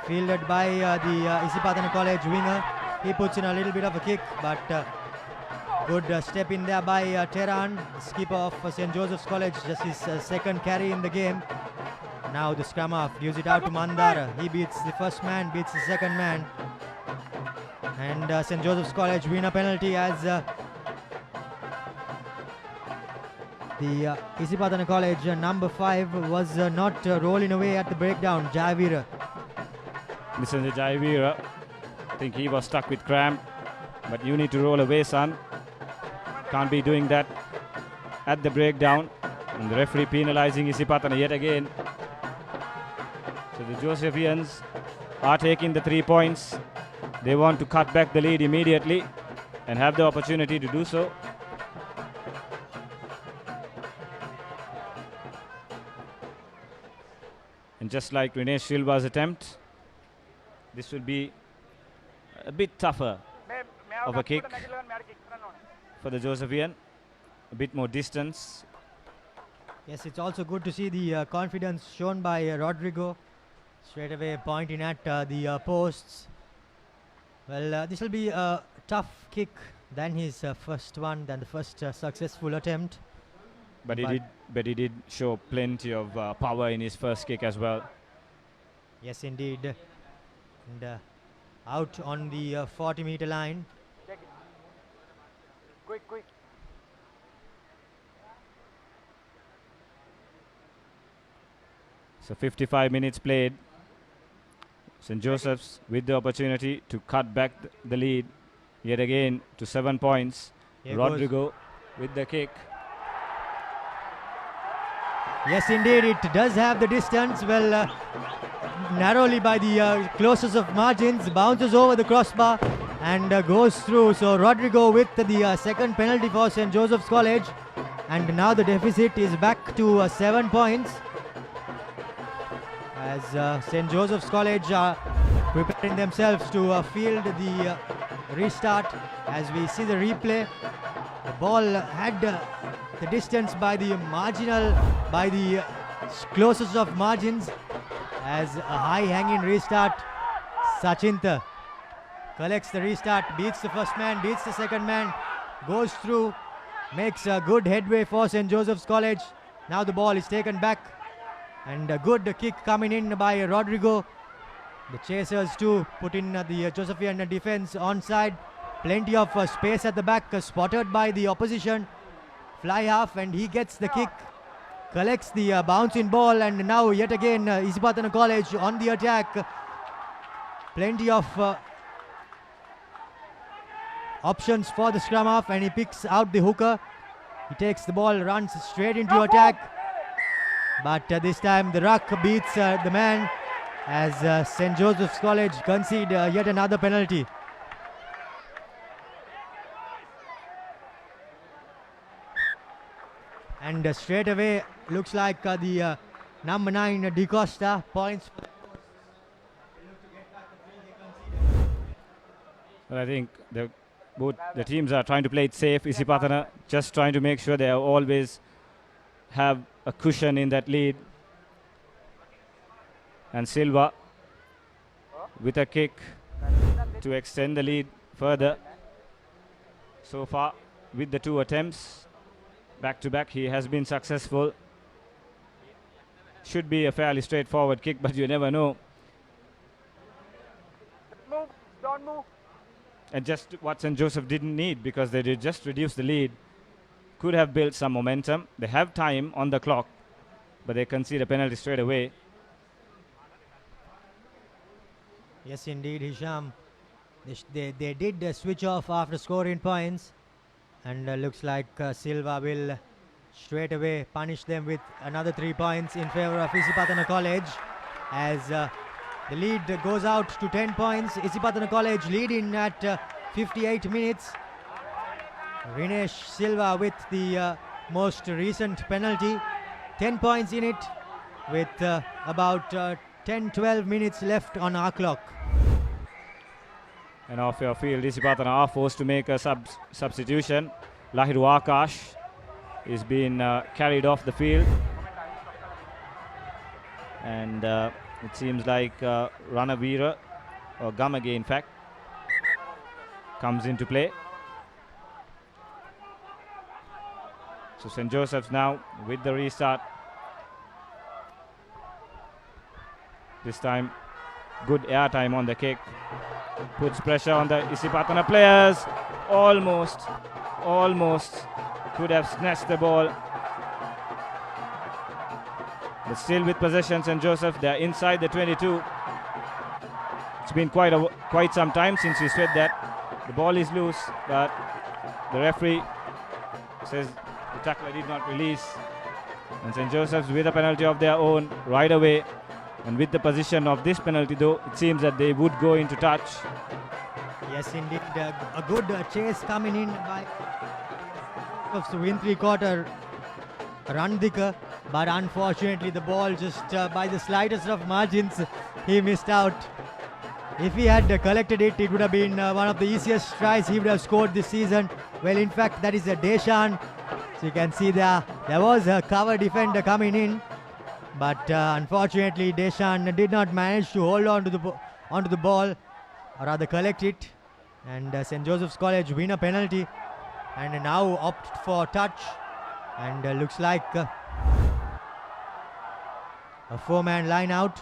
fielded by the Isipathana College winger. He puts in a little bit of a kick, but good step in there by Tehran, skipper of St. Joseph's College, just his second carry in the game. Now the scrum half gives it out to Mandara. He beats the first man, beats the second man. And St. Joseph's College win a penalty, as the Isipathana College number 5 was not rolling away at the breakdown, Javira. Listen to Jaivira. I think he was stuck with cramp. But you need to roll away, son. Can't be doing that at the breakdown. And the referee penalizing Isipathana yet again. So the Josephians are taking the 3 points. They want to cut back the lead immediately and have the opportunity to do so. And just like Rinesh Silva's attempt, this will be a bit tougher of a kick for the Josephian. A bit more distance. Yes, it's also good to see the confidence shown by Rodrigo. Straight away pointing at the posts. Well, this will be a tough kick than his first one, than the first successful attempt. But he did show plenty of power in his first kick as well. Yes, indeed. And out on the 40-meter line. Quick. So 55 minutes played. St. Joseph's with the opportunity to cut back the lead yet again to 7 points. Here Rodrigo with the kick. Yes, indeed, it does have the distance. Well, narrowly by the closest of margins, bounces over the crossbar and goes through. So Rodrigo with the second penalty for St. Joseph's College. And now the deficit is back to 7 points. As St. Joseph's College are preparing themselves to field the restart. As we see the replay, the ball had the distance by the closest of margins. As a high hanging restart, Sachinta collects the restart, beats the first man, beats the second man, goes through, makes a good headway for St. Joseph's College. Now the ball is taken back. And a good kick coming in by Rodrigo. The chasers too put in the Josephian defense onside. Plenty of space at the back, spotted by the opposition. Fly half and he gets the kick. Collects the bouncing ball, and now yet again Isipathana College on the attack. Plenty of options for the scrum half, and he picks out the hooker. He takes the ball, runs straight into attack. But this time the ruck beats the man as St. Joseph's College concede yet another penalty. And straight away looks like the number 9 De Costa points. Well, I think both the teams are trying to play it safe. Isipathana just trying to make sure they always have a cushion in that lead. And Silva with a kick to extend the lead further. So far with the 2 attempts back to back, he has been successful. Should be a fairly straightforward kick, but you never know. Don't move. And just what St. Joseph didn't need, because they did just reduce the lead. Could have built some momentum. They have time on the clock, but they concede a penalty straight away. Yes, indeed, Hisham. They did switch off after scoring points, and looks like Silva will straight away punish them with another 3 points in favor of Isipathana College, as the lead goes out to 10 points. Isipathana College leading at 58 minutes. Rinesh Silva with the most recent penalty, 10 points in it, with about 10-12 minutes left on our clock. And off your field, Isipathana are forced to make a substitution. Lahiru Akash is being carried off the field. And it seems like Ranavira, or Gamage in fact, comes into play. So St. Joseph's now with the restart. This time, good air time on the kick. Puts pressure on the Isipathana players. Almost could have snatched the ball. But still with possession, St. Joseph, they are inside the 22. It's been quite some time since we said that. The ball is loose, but the referee says the tackler did not release. And St. Joseph's with a penalty of their own right away. And with the position of this penalty though, it seems that they would go into touch. Yes, indeed. A good chase coming in by to win three-quarter Randika. But unfortunately, the ball just by the slightest of margins, he missed out. If he had collected it, it would have been one of the easiest tries he would have scored this season. Well, in fact, that is a Deshan. So you can see there was a cover defender coming in. But unfortunately, Deshan did not manage to hold on to the ball, or rather collect it. And St. Joseph's College win a penalty and now opt for touch. And looks like a four-man line out.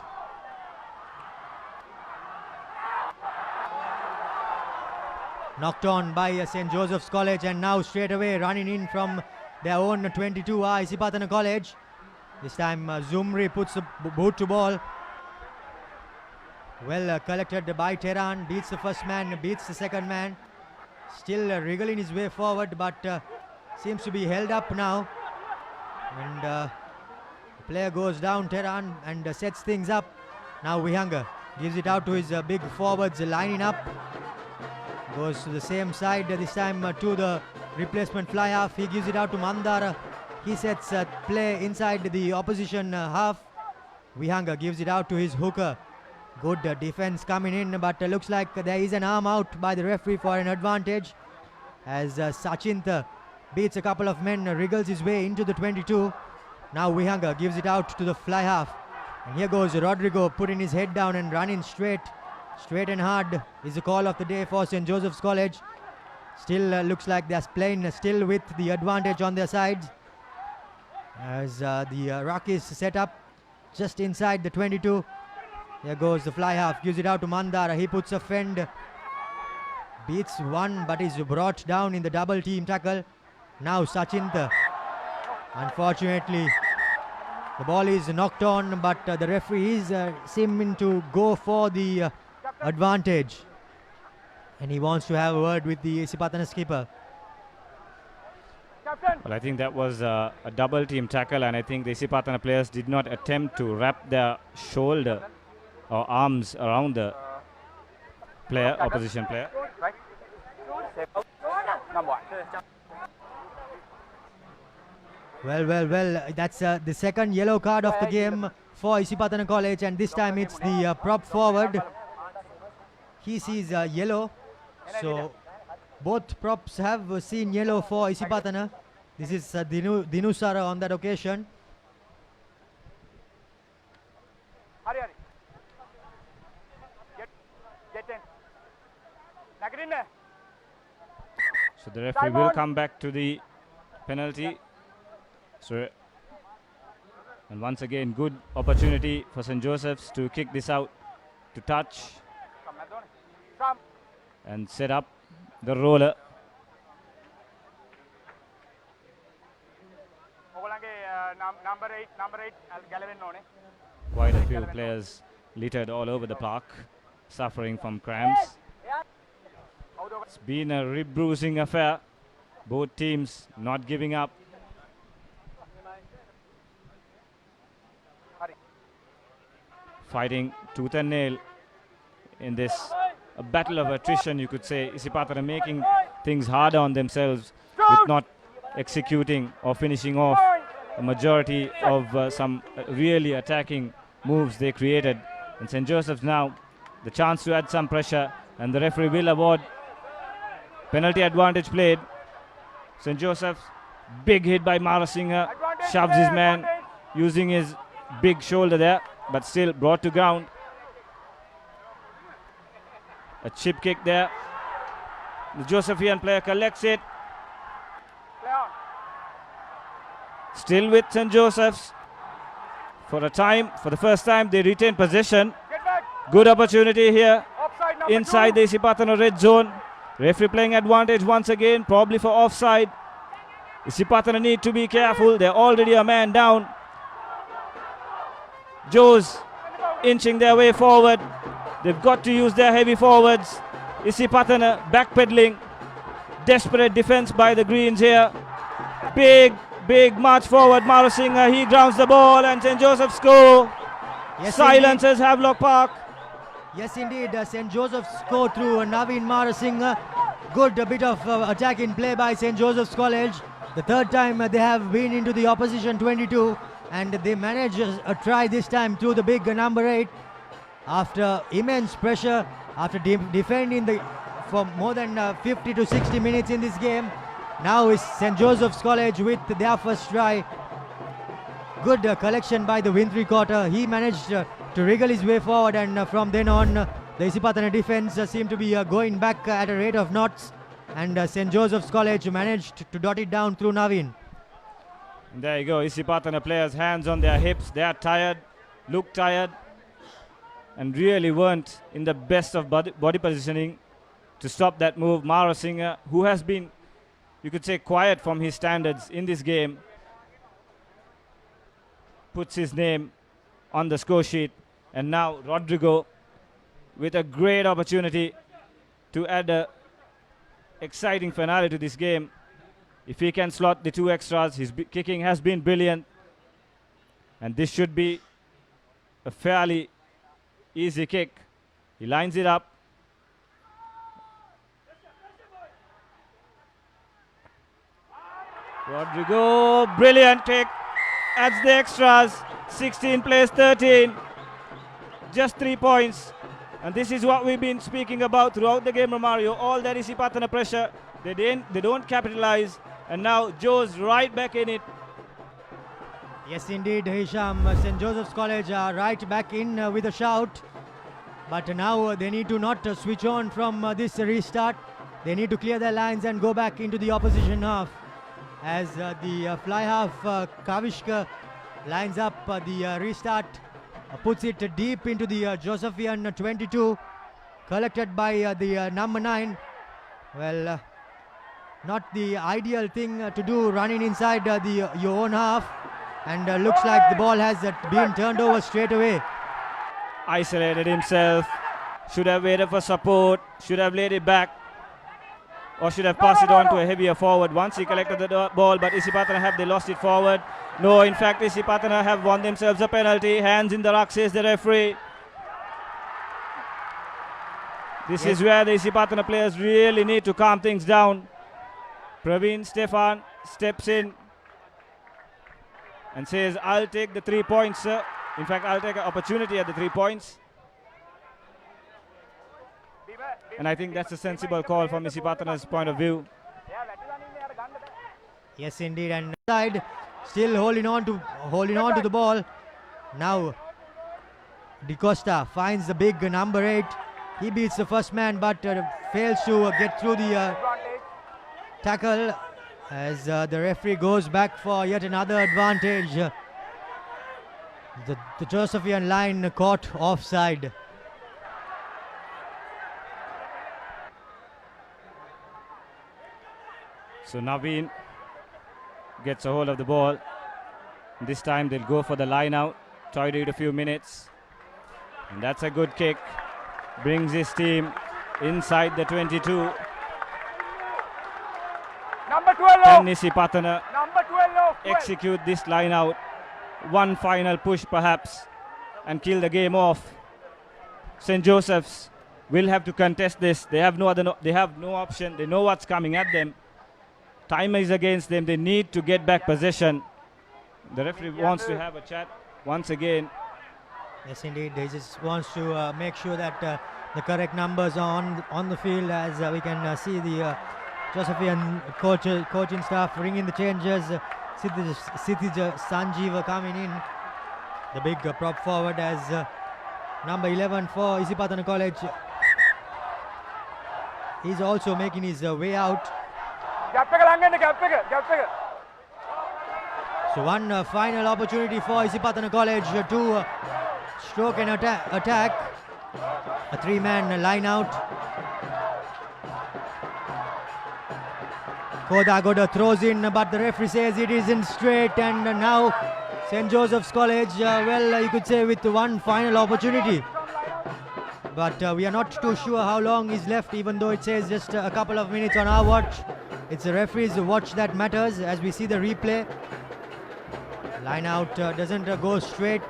Knocked on by St. Joseph's College, and now straight away running in from their own 22 are Isipathana College. This time Zumri puts the boot to ball. Well collected by Tehran, beats the first man, beats the second man. Still wriggling his way forward, but seems to be held up now. And the player goes down, Tehran, and sets things up. Now Vihanga gives it out to his big forwards lining up. Goes to the same side, this time to the replacement fly half. He gives it out to Mandara. He sets play inside the opposition half. Vihanga gives it out to his hooker. Good defense coming in, but looks like there is an arm out by the referee for an advantage. As Sachinta beats a couple of men, wriggles his way into the 22. Now Vihanga gives it out to the fly half. And here goes Rodrigo putting his head down and running straight and hard is the call of the day for St. Joseph's College. Still looks like they're playing still with the advantage on their sides. As the ruck is set up just inside the 22. Here goes the fly half, gives it out to Mandara. He puts a fend, beats one, but is brought down in the double team tackle. Now Sachinta. Unfortunately, the ball is knocked on, but the referee is seeming to go for the advantage. And he wants to have a word with the Isipathana skipper. Well, I think that was a double team tackle, and I think the Isipathana players did not attempt to wrap their shoulder or arms around the player, opposition player. Well, that's the second yellow card of the game for Isipathana College, and this time it's the prop forward. He sees yellow, so both props have seen yellow for Isipathana. This is Dinusara on that occasion. So the referee will come back to the penalty. So, and once again, good opportunity for St. Joseph's to kick this out to touch and set up the roller. Quite a few players littered all over the park, suffering from cramps. It's been a rib bruising affair. Both teams not giving up. Fighting tooth and nail in this a battle of attrition, you could say. Isipathana making things harder on themselves with not executing or finishing off a majority of some really attacking moves they created. And St. Joseph's now the chance to add some pressure, and the referee will award penalty advantage played. St. Joseph's, big hit by Marasinghe, shoves his man using his big shoulder there, but still brought to ground. A chip kick there. The Josephian player collects it. Still with St. Joseph's. For the first time they retain possession. Good opportunity here inside the Isipathana red zone. Referee playing advantage once again, probably for offside. Isipathana need to be careful. They're already a man down. Joes inching their way forward. They've got to use their heavy forwards. Isipathana backpedaling. Desperate defense by the Greens here. Big march forward. Marasinghe, he grounds the ball and St. Joseph score. Yes, Silences Havelock Park. Yes, indeed. St. Joseph's score through Naveen Marasinghe. Good bit of attack in play by St. Joseph's College. The third time they have been into the opposition 22, and they manage a try this time through the big number 8. After immense pressure, after defending for more than 50 to 60 minutes in this game, now is St. Joseph's College with their first try. Good collection by the win three-quarter. He managed to wriggle his way forward, and from then on, the Isipathana defense seemed to be going back at a rate of knots, and St. Joseph's College managed to dot it down through Naveen. There you go. Isipathana players, hands on their hips. They are tired, look tired, and really weren't in the best of body positioning to stop that move. Marasinghe, who has been, you could say, quiet from his standards in this game, puts his name on the score sheet. And now Rodrigo with a great opportunity to add a exciting finale to this game. If he can slot the 2 extras, his kicking has been brilliant. And this should be a fairly easy kick. He lines it up. Rodrigo, brilliant kick. Adds the extras. 16 plays 13. Just 3 points. And this is what we've been speaking about throughout the game, Romario. All that Isipathana pressure. They don't capitalize. And now Joe's right back in it. Yes, indeed, Hisham. St. Joseph's College are right back in with a shout. But now they need to not switch on from this restart. They need to clear their lines and go back into the opposition half. As the fly half, Kavishka, lines up the restart, puts it deep into the Josephian 22, collected by the number 9. Well, not the ideal thing to do, running inside your own half, and looks like the ball has been turned over straight away. Isolated himself, should have waited for support, should have laid it back, or should have passed it on to a heavier forward once he collected the ball. But Isipathana, they lost it forward? No, in fact Isipathana have won themselves a penalty. Hands in the ruck, says the referee. This is where the Isipathana players really need to calm things down. Praveen Stefan steps in and says, I'll take the 3 points, sir. In fact, I'll take an opportunity at the 3 points. And I think that's a sensible call from Isipathana's point of view. Yes, indeed. And side still holding on to the ball. Now Di Costa finds the big number 8. He beats the first man, but fails to get through the tackle, as the referee goes back for yet another advantage. The Josephian line caught offside. So Naveen gets a hold of the ball. This time they'll go for the line out. Toyed it a few minutes. And that's a good kick. Brings his team inside the 22. Number 12. Can Isipathana Number 12. execute this line out? One final push perhaps and kill the game off. St. Joseph's will have to contest this. They have no option. They know what's coming at them. Time is against them. They need to get back possession. The referee wants to have a chat once again. Yes, indeed. He just wants to make sure that the correct numbers are on the field, as we can see the Josephian coaching staff ringing the changes. Sithij Sanjeev coming in, the big prop forward, as number 11 for Isipathana College. He's also making his way out. So one final opportunity for Isipathana College to stroke an attack. A 3-man line out. Kodagoda throws in, but the referee says it isn't straight, and now St. Joseph's College, well, you could say with one final opportunity. but we are not too sure how long is left, even though it says just a couple of minutes on our watch. It's the referee's watch that matters as we see the replay. Line out doesn't go straight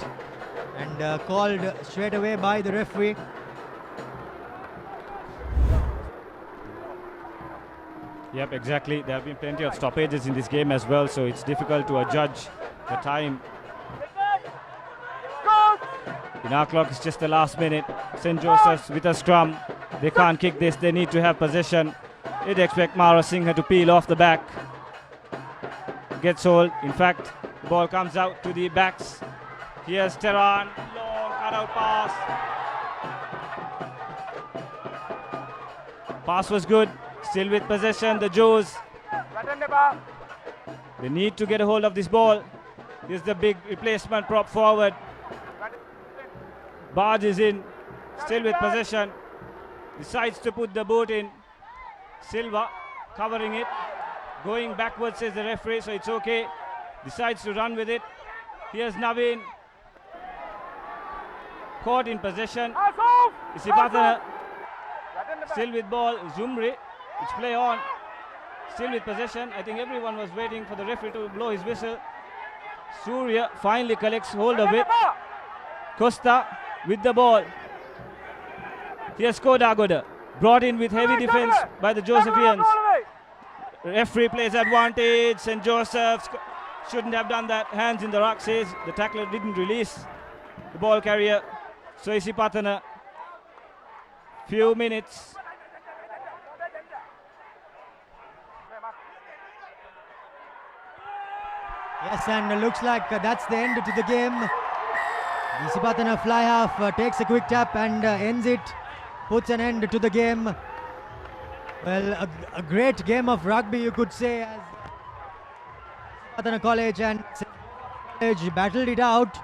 and called straight away by the referee. Yep, exactly. There have been plenty of stoppages in this game as well, so it's difficult to judge the time. In our clock, it's just the last minute. St. Joseph's with a scrum. They can't kick this. They need to have possession. They'd expect Mara Singh to peel off the back. Gets hold. In fact, the ball comes out to the backs. Here's Tehran. Long cut-out pass. Pass was good. Still with possession, the Joes. They need to get a hold of this ball. Here's the big replacement prop forward. Barge is in, still with possession. Decides to put the boot in. Silva covering it. Going backwards, says the referee, so it's okay. Decides to run with it. Here's Naveen. Caught in possession. Isipathana still with ball. Zumri. It's play on. Still with possession. I think everyone was waiting for the referee to blow his whistle. Surya finally collects hold of it. Costa with the ball. Here's Kodagoda. Brought in with heavy defense by the Josephians. Referee plays advantage. St. Joseph's shouldn't have done that. Hands in the ruck, says the tackler didn't release the ball carrier. So Isipathana, few minutes. Yes, and looks like that's the end to the game. Isipathana fly half takes a quick tap and ends it, puts an end to the game. Well, a great game of rugby, you could say, as Isipathana College and College battled it out.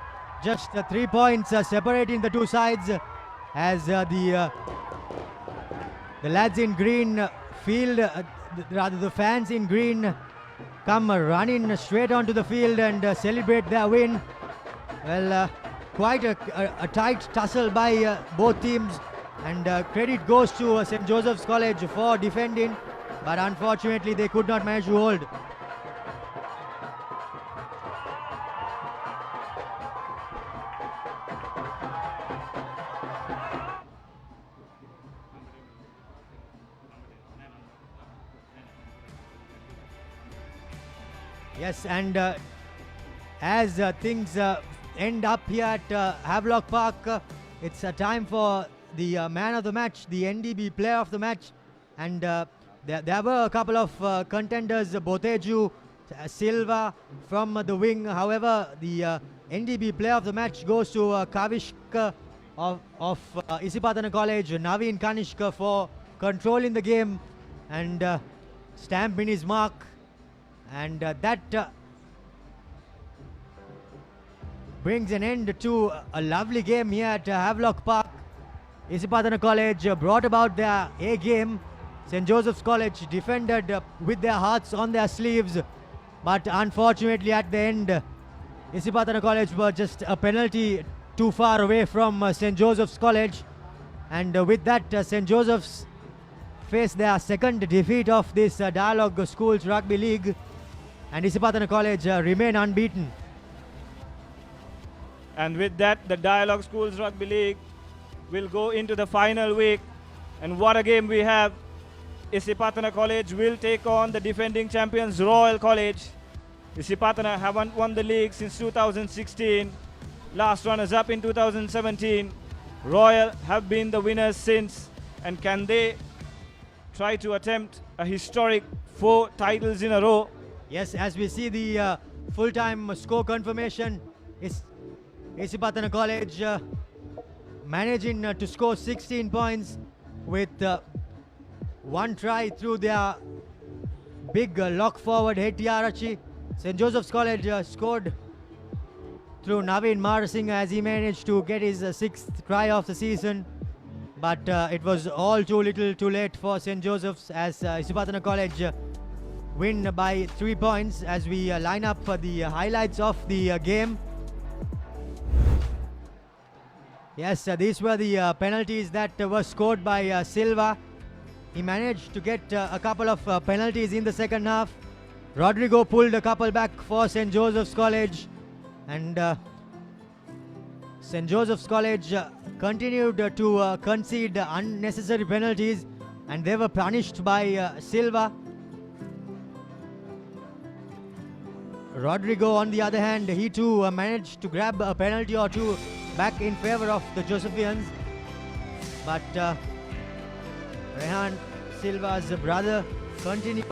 Just 3 points separating the two sides, as the lads in green field, rather the fans in green, come running straight onto the field and celebrate their win. Well, quite a tight tussle by both teams, and credit goes to St. Joseph's College for defending, but unfortunately they could not manage to hold. Yes, and as things end up here at Havelock Park, it's time for the man of the match, the NDB player of the match, and there were a couple of contenders, Boteju, Silva from the wing. However, the NDB player of the match goes to Kavishk of Isipathana College, Naveen Kanishka, for controlling the game and stamping his mark. And that brings an end to a lovely game here at Havelock Park. Isipathana College brought about their A game. St. Joseph's College defended with their hearts on their sleeves. But unfortunately at the end, Isipathana College were just a penalty too far away from St. Joseph's College. And with that, St. Joseph's faced their second defeat of this Dialog Schools Rugby League. And Isipathana College remain unbeaten. And with that, the Dialog Schools Rugby League will go into the final week. And what a game we have. Isipathana College will take on the defending champions Royal College. Isipathana haven't won the league since 2016. Last runners up in 2017. Royal have been the winners since. And can they try to attempt a historic 4 titles in a row? Yes, as we see the full-time score confirmation, Isipathana College managing to score 16 points with 1 try through their big lock forward Hettiarachi. St. Joseph's College scored through Naveen Marasinghe as he managed to get his 6th try of the season. But it was all too little too late for St. Joseph's, as Isipathana College win by 3 points. As we line up the highlights of the game. Yes, these were the penalties that were scored by Silva. He managed to get a couple of penalties in the second half. Rodrigo pulled a couple back for St. Joseph's College, and St. Joseph's College continued to concede unnecessary penalties, and they were punished by Silva. Rodrigo, on the other hand, he too managed to grab a penalty or two back in favor of the Josephians, but Rehan Silva's brother continued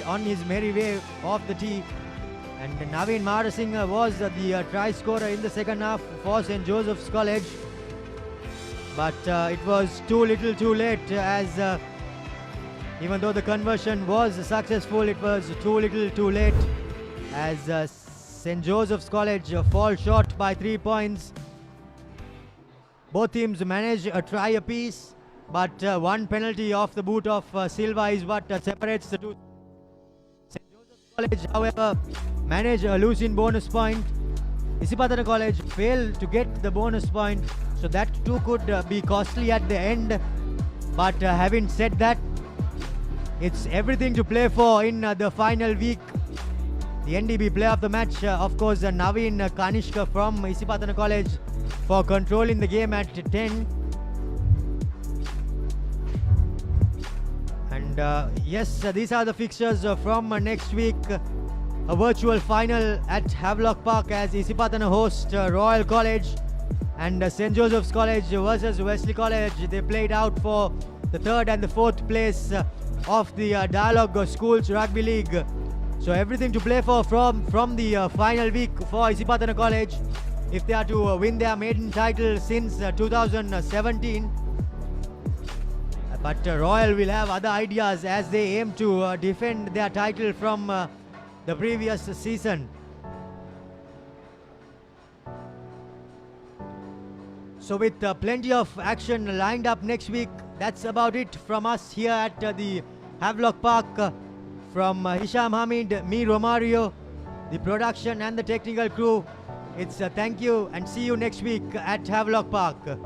on his merry way off the tee, and Naveen Marasinghe was the try scorer in the second half for St. Joseph's College, but it was too little too late, as even though the conversion was successful, it was too little too late, as St. Joseph's College fall short by 3 points. Both teams managed a try apiece, but one penalty off the boot of Silva is what separates the two. St. Joseph's College, however, managed a lose-in bonus point. Isipathana College failed to get the bonus point, so that too could be costly at the end. But having said that, it's everything to play for in the final week. The NDB player of the match, of course, Naveen Kanishka from Isipathana College for controlling the game at 10. And yes, these are the fixtures from next week. A virtual final at Havelock Park as Isipathana host Royal College, and St. Joseph's College versus Wesley College. They played out for the third and the fourth place of the Dialog Schools Rugby League. So everything to play for from the final week for Isipathana College if they are to win their maiden title since 2017. But Royal will have other ideas as they aim to defend their title from the previous season. So with plenty of action lined up next week, that's about it from us here at the Havelock Park. From Hisham Hamid, me Romario, the production and the technical crew, it's thank you and see you next week at Havelock Park.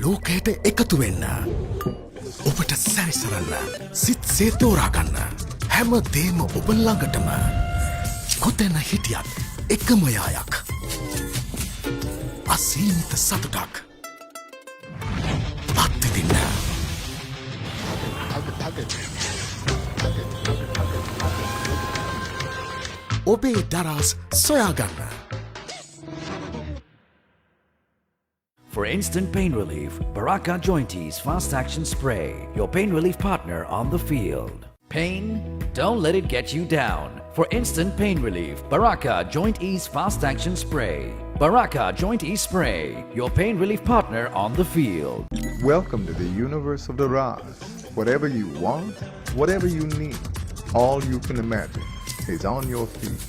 ලෝකයට එකතු වෙන්න ඔබට සැරිසරන්න සිත් සේතෝරා ගන්න හැම දේම ඔබ ළඟටම කොතැන හිටියත් එකම යායක් අසීමිත සතුටක් අත්විඳින්න ඔබේ දරස් සොයා ගන්න. For instant pain relief, Baraka Jointies Fast Action Spray, your pain relief partner on the field. Pain? Don't let it get you down. For instant pain relief, Baraka Joint Ease Fast Action Spray. Baraka Joint Ease Spray, your pain relief partner on the field. Welcome to the universe of the Raz. Whatever you want, whatever you need, all you can imagine is on your feet.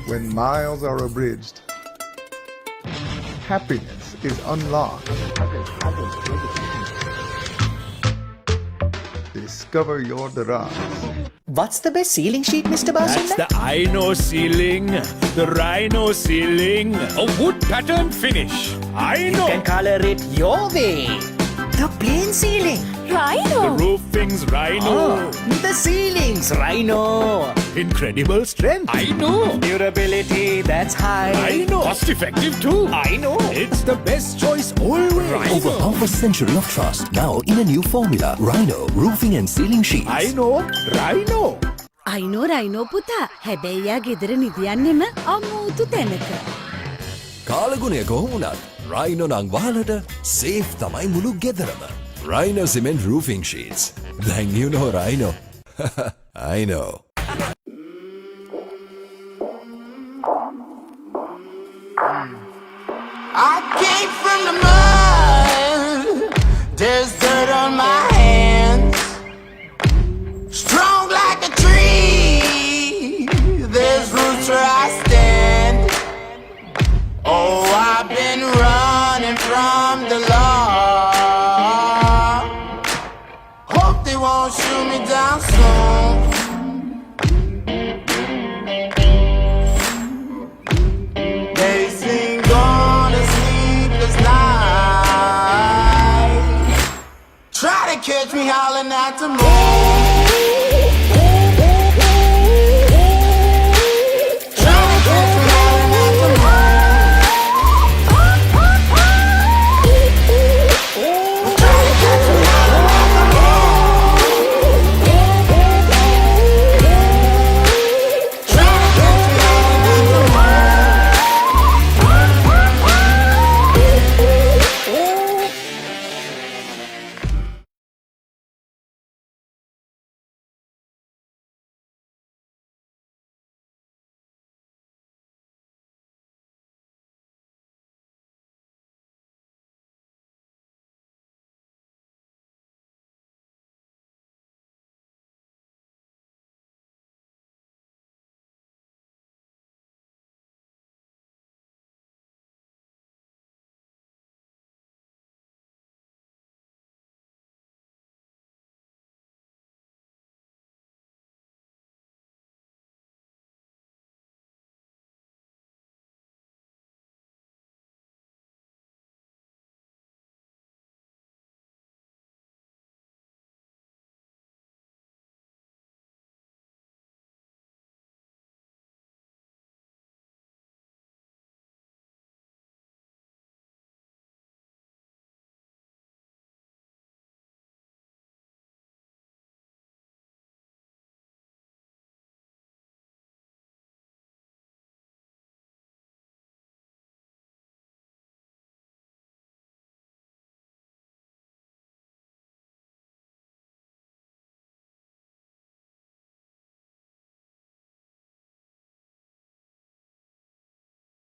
When miles are abridged, happiness is unlocked. Discover your Daraz. What's the best ceiling sheet, Mr. Basunda? That's the Ino ceiling, the Rhino ceiling, a wood pattern finish. You can color it your way. The plain ceiling. Rhino. The roofing's Rhino. The ceiling's Rhino. Incredible strength. I know. Durability, that's Rhino. Cost effective too. I know. It's the best choice always. Over half a century of trust. Now in a new formula. Rhino roofing and ceiling sheets. I know. Rhino. අයිනෝ පුතා හැබැයියා ගෙදර නිදියන්නෙම අමූතු තැනක. කාලගුණය කොහොමුණත් Rhino නං වහලට safe තමයි මුළු ගෙදරම. Rhino cement roofing sheets. Then you know Rhino. I know. I came from the mud. There's dirt on my hands. Strong like a tree. There's roots where I stand. Oh, I've been running from the law. Hope they won't shoot me down soon. They sing on a sleepless night. Try to catch me howling at the moon.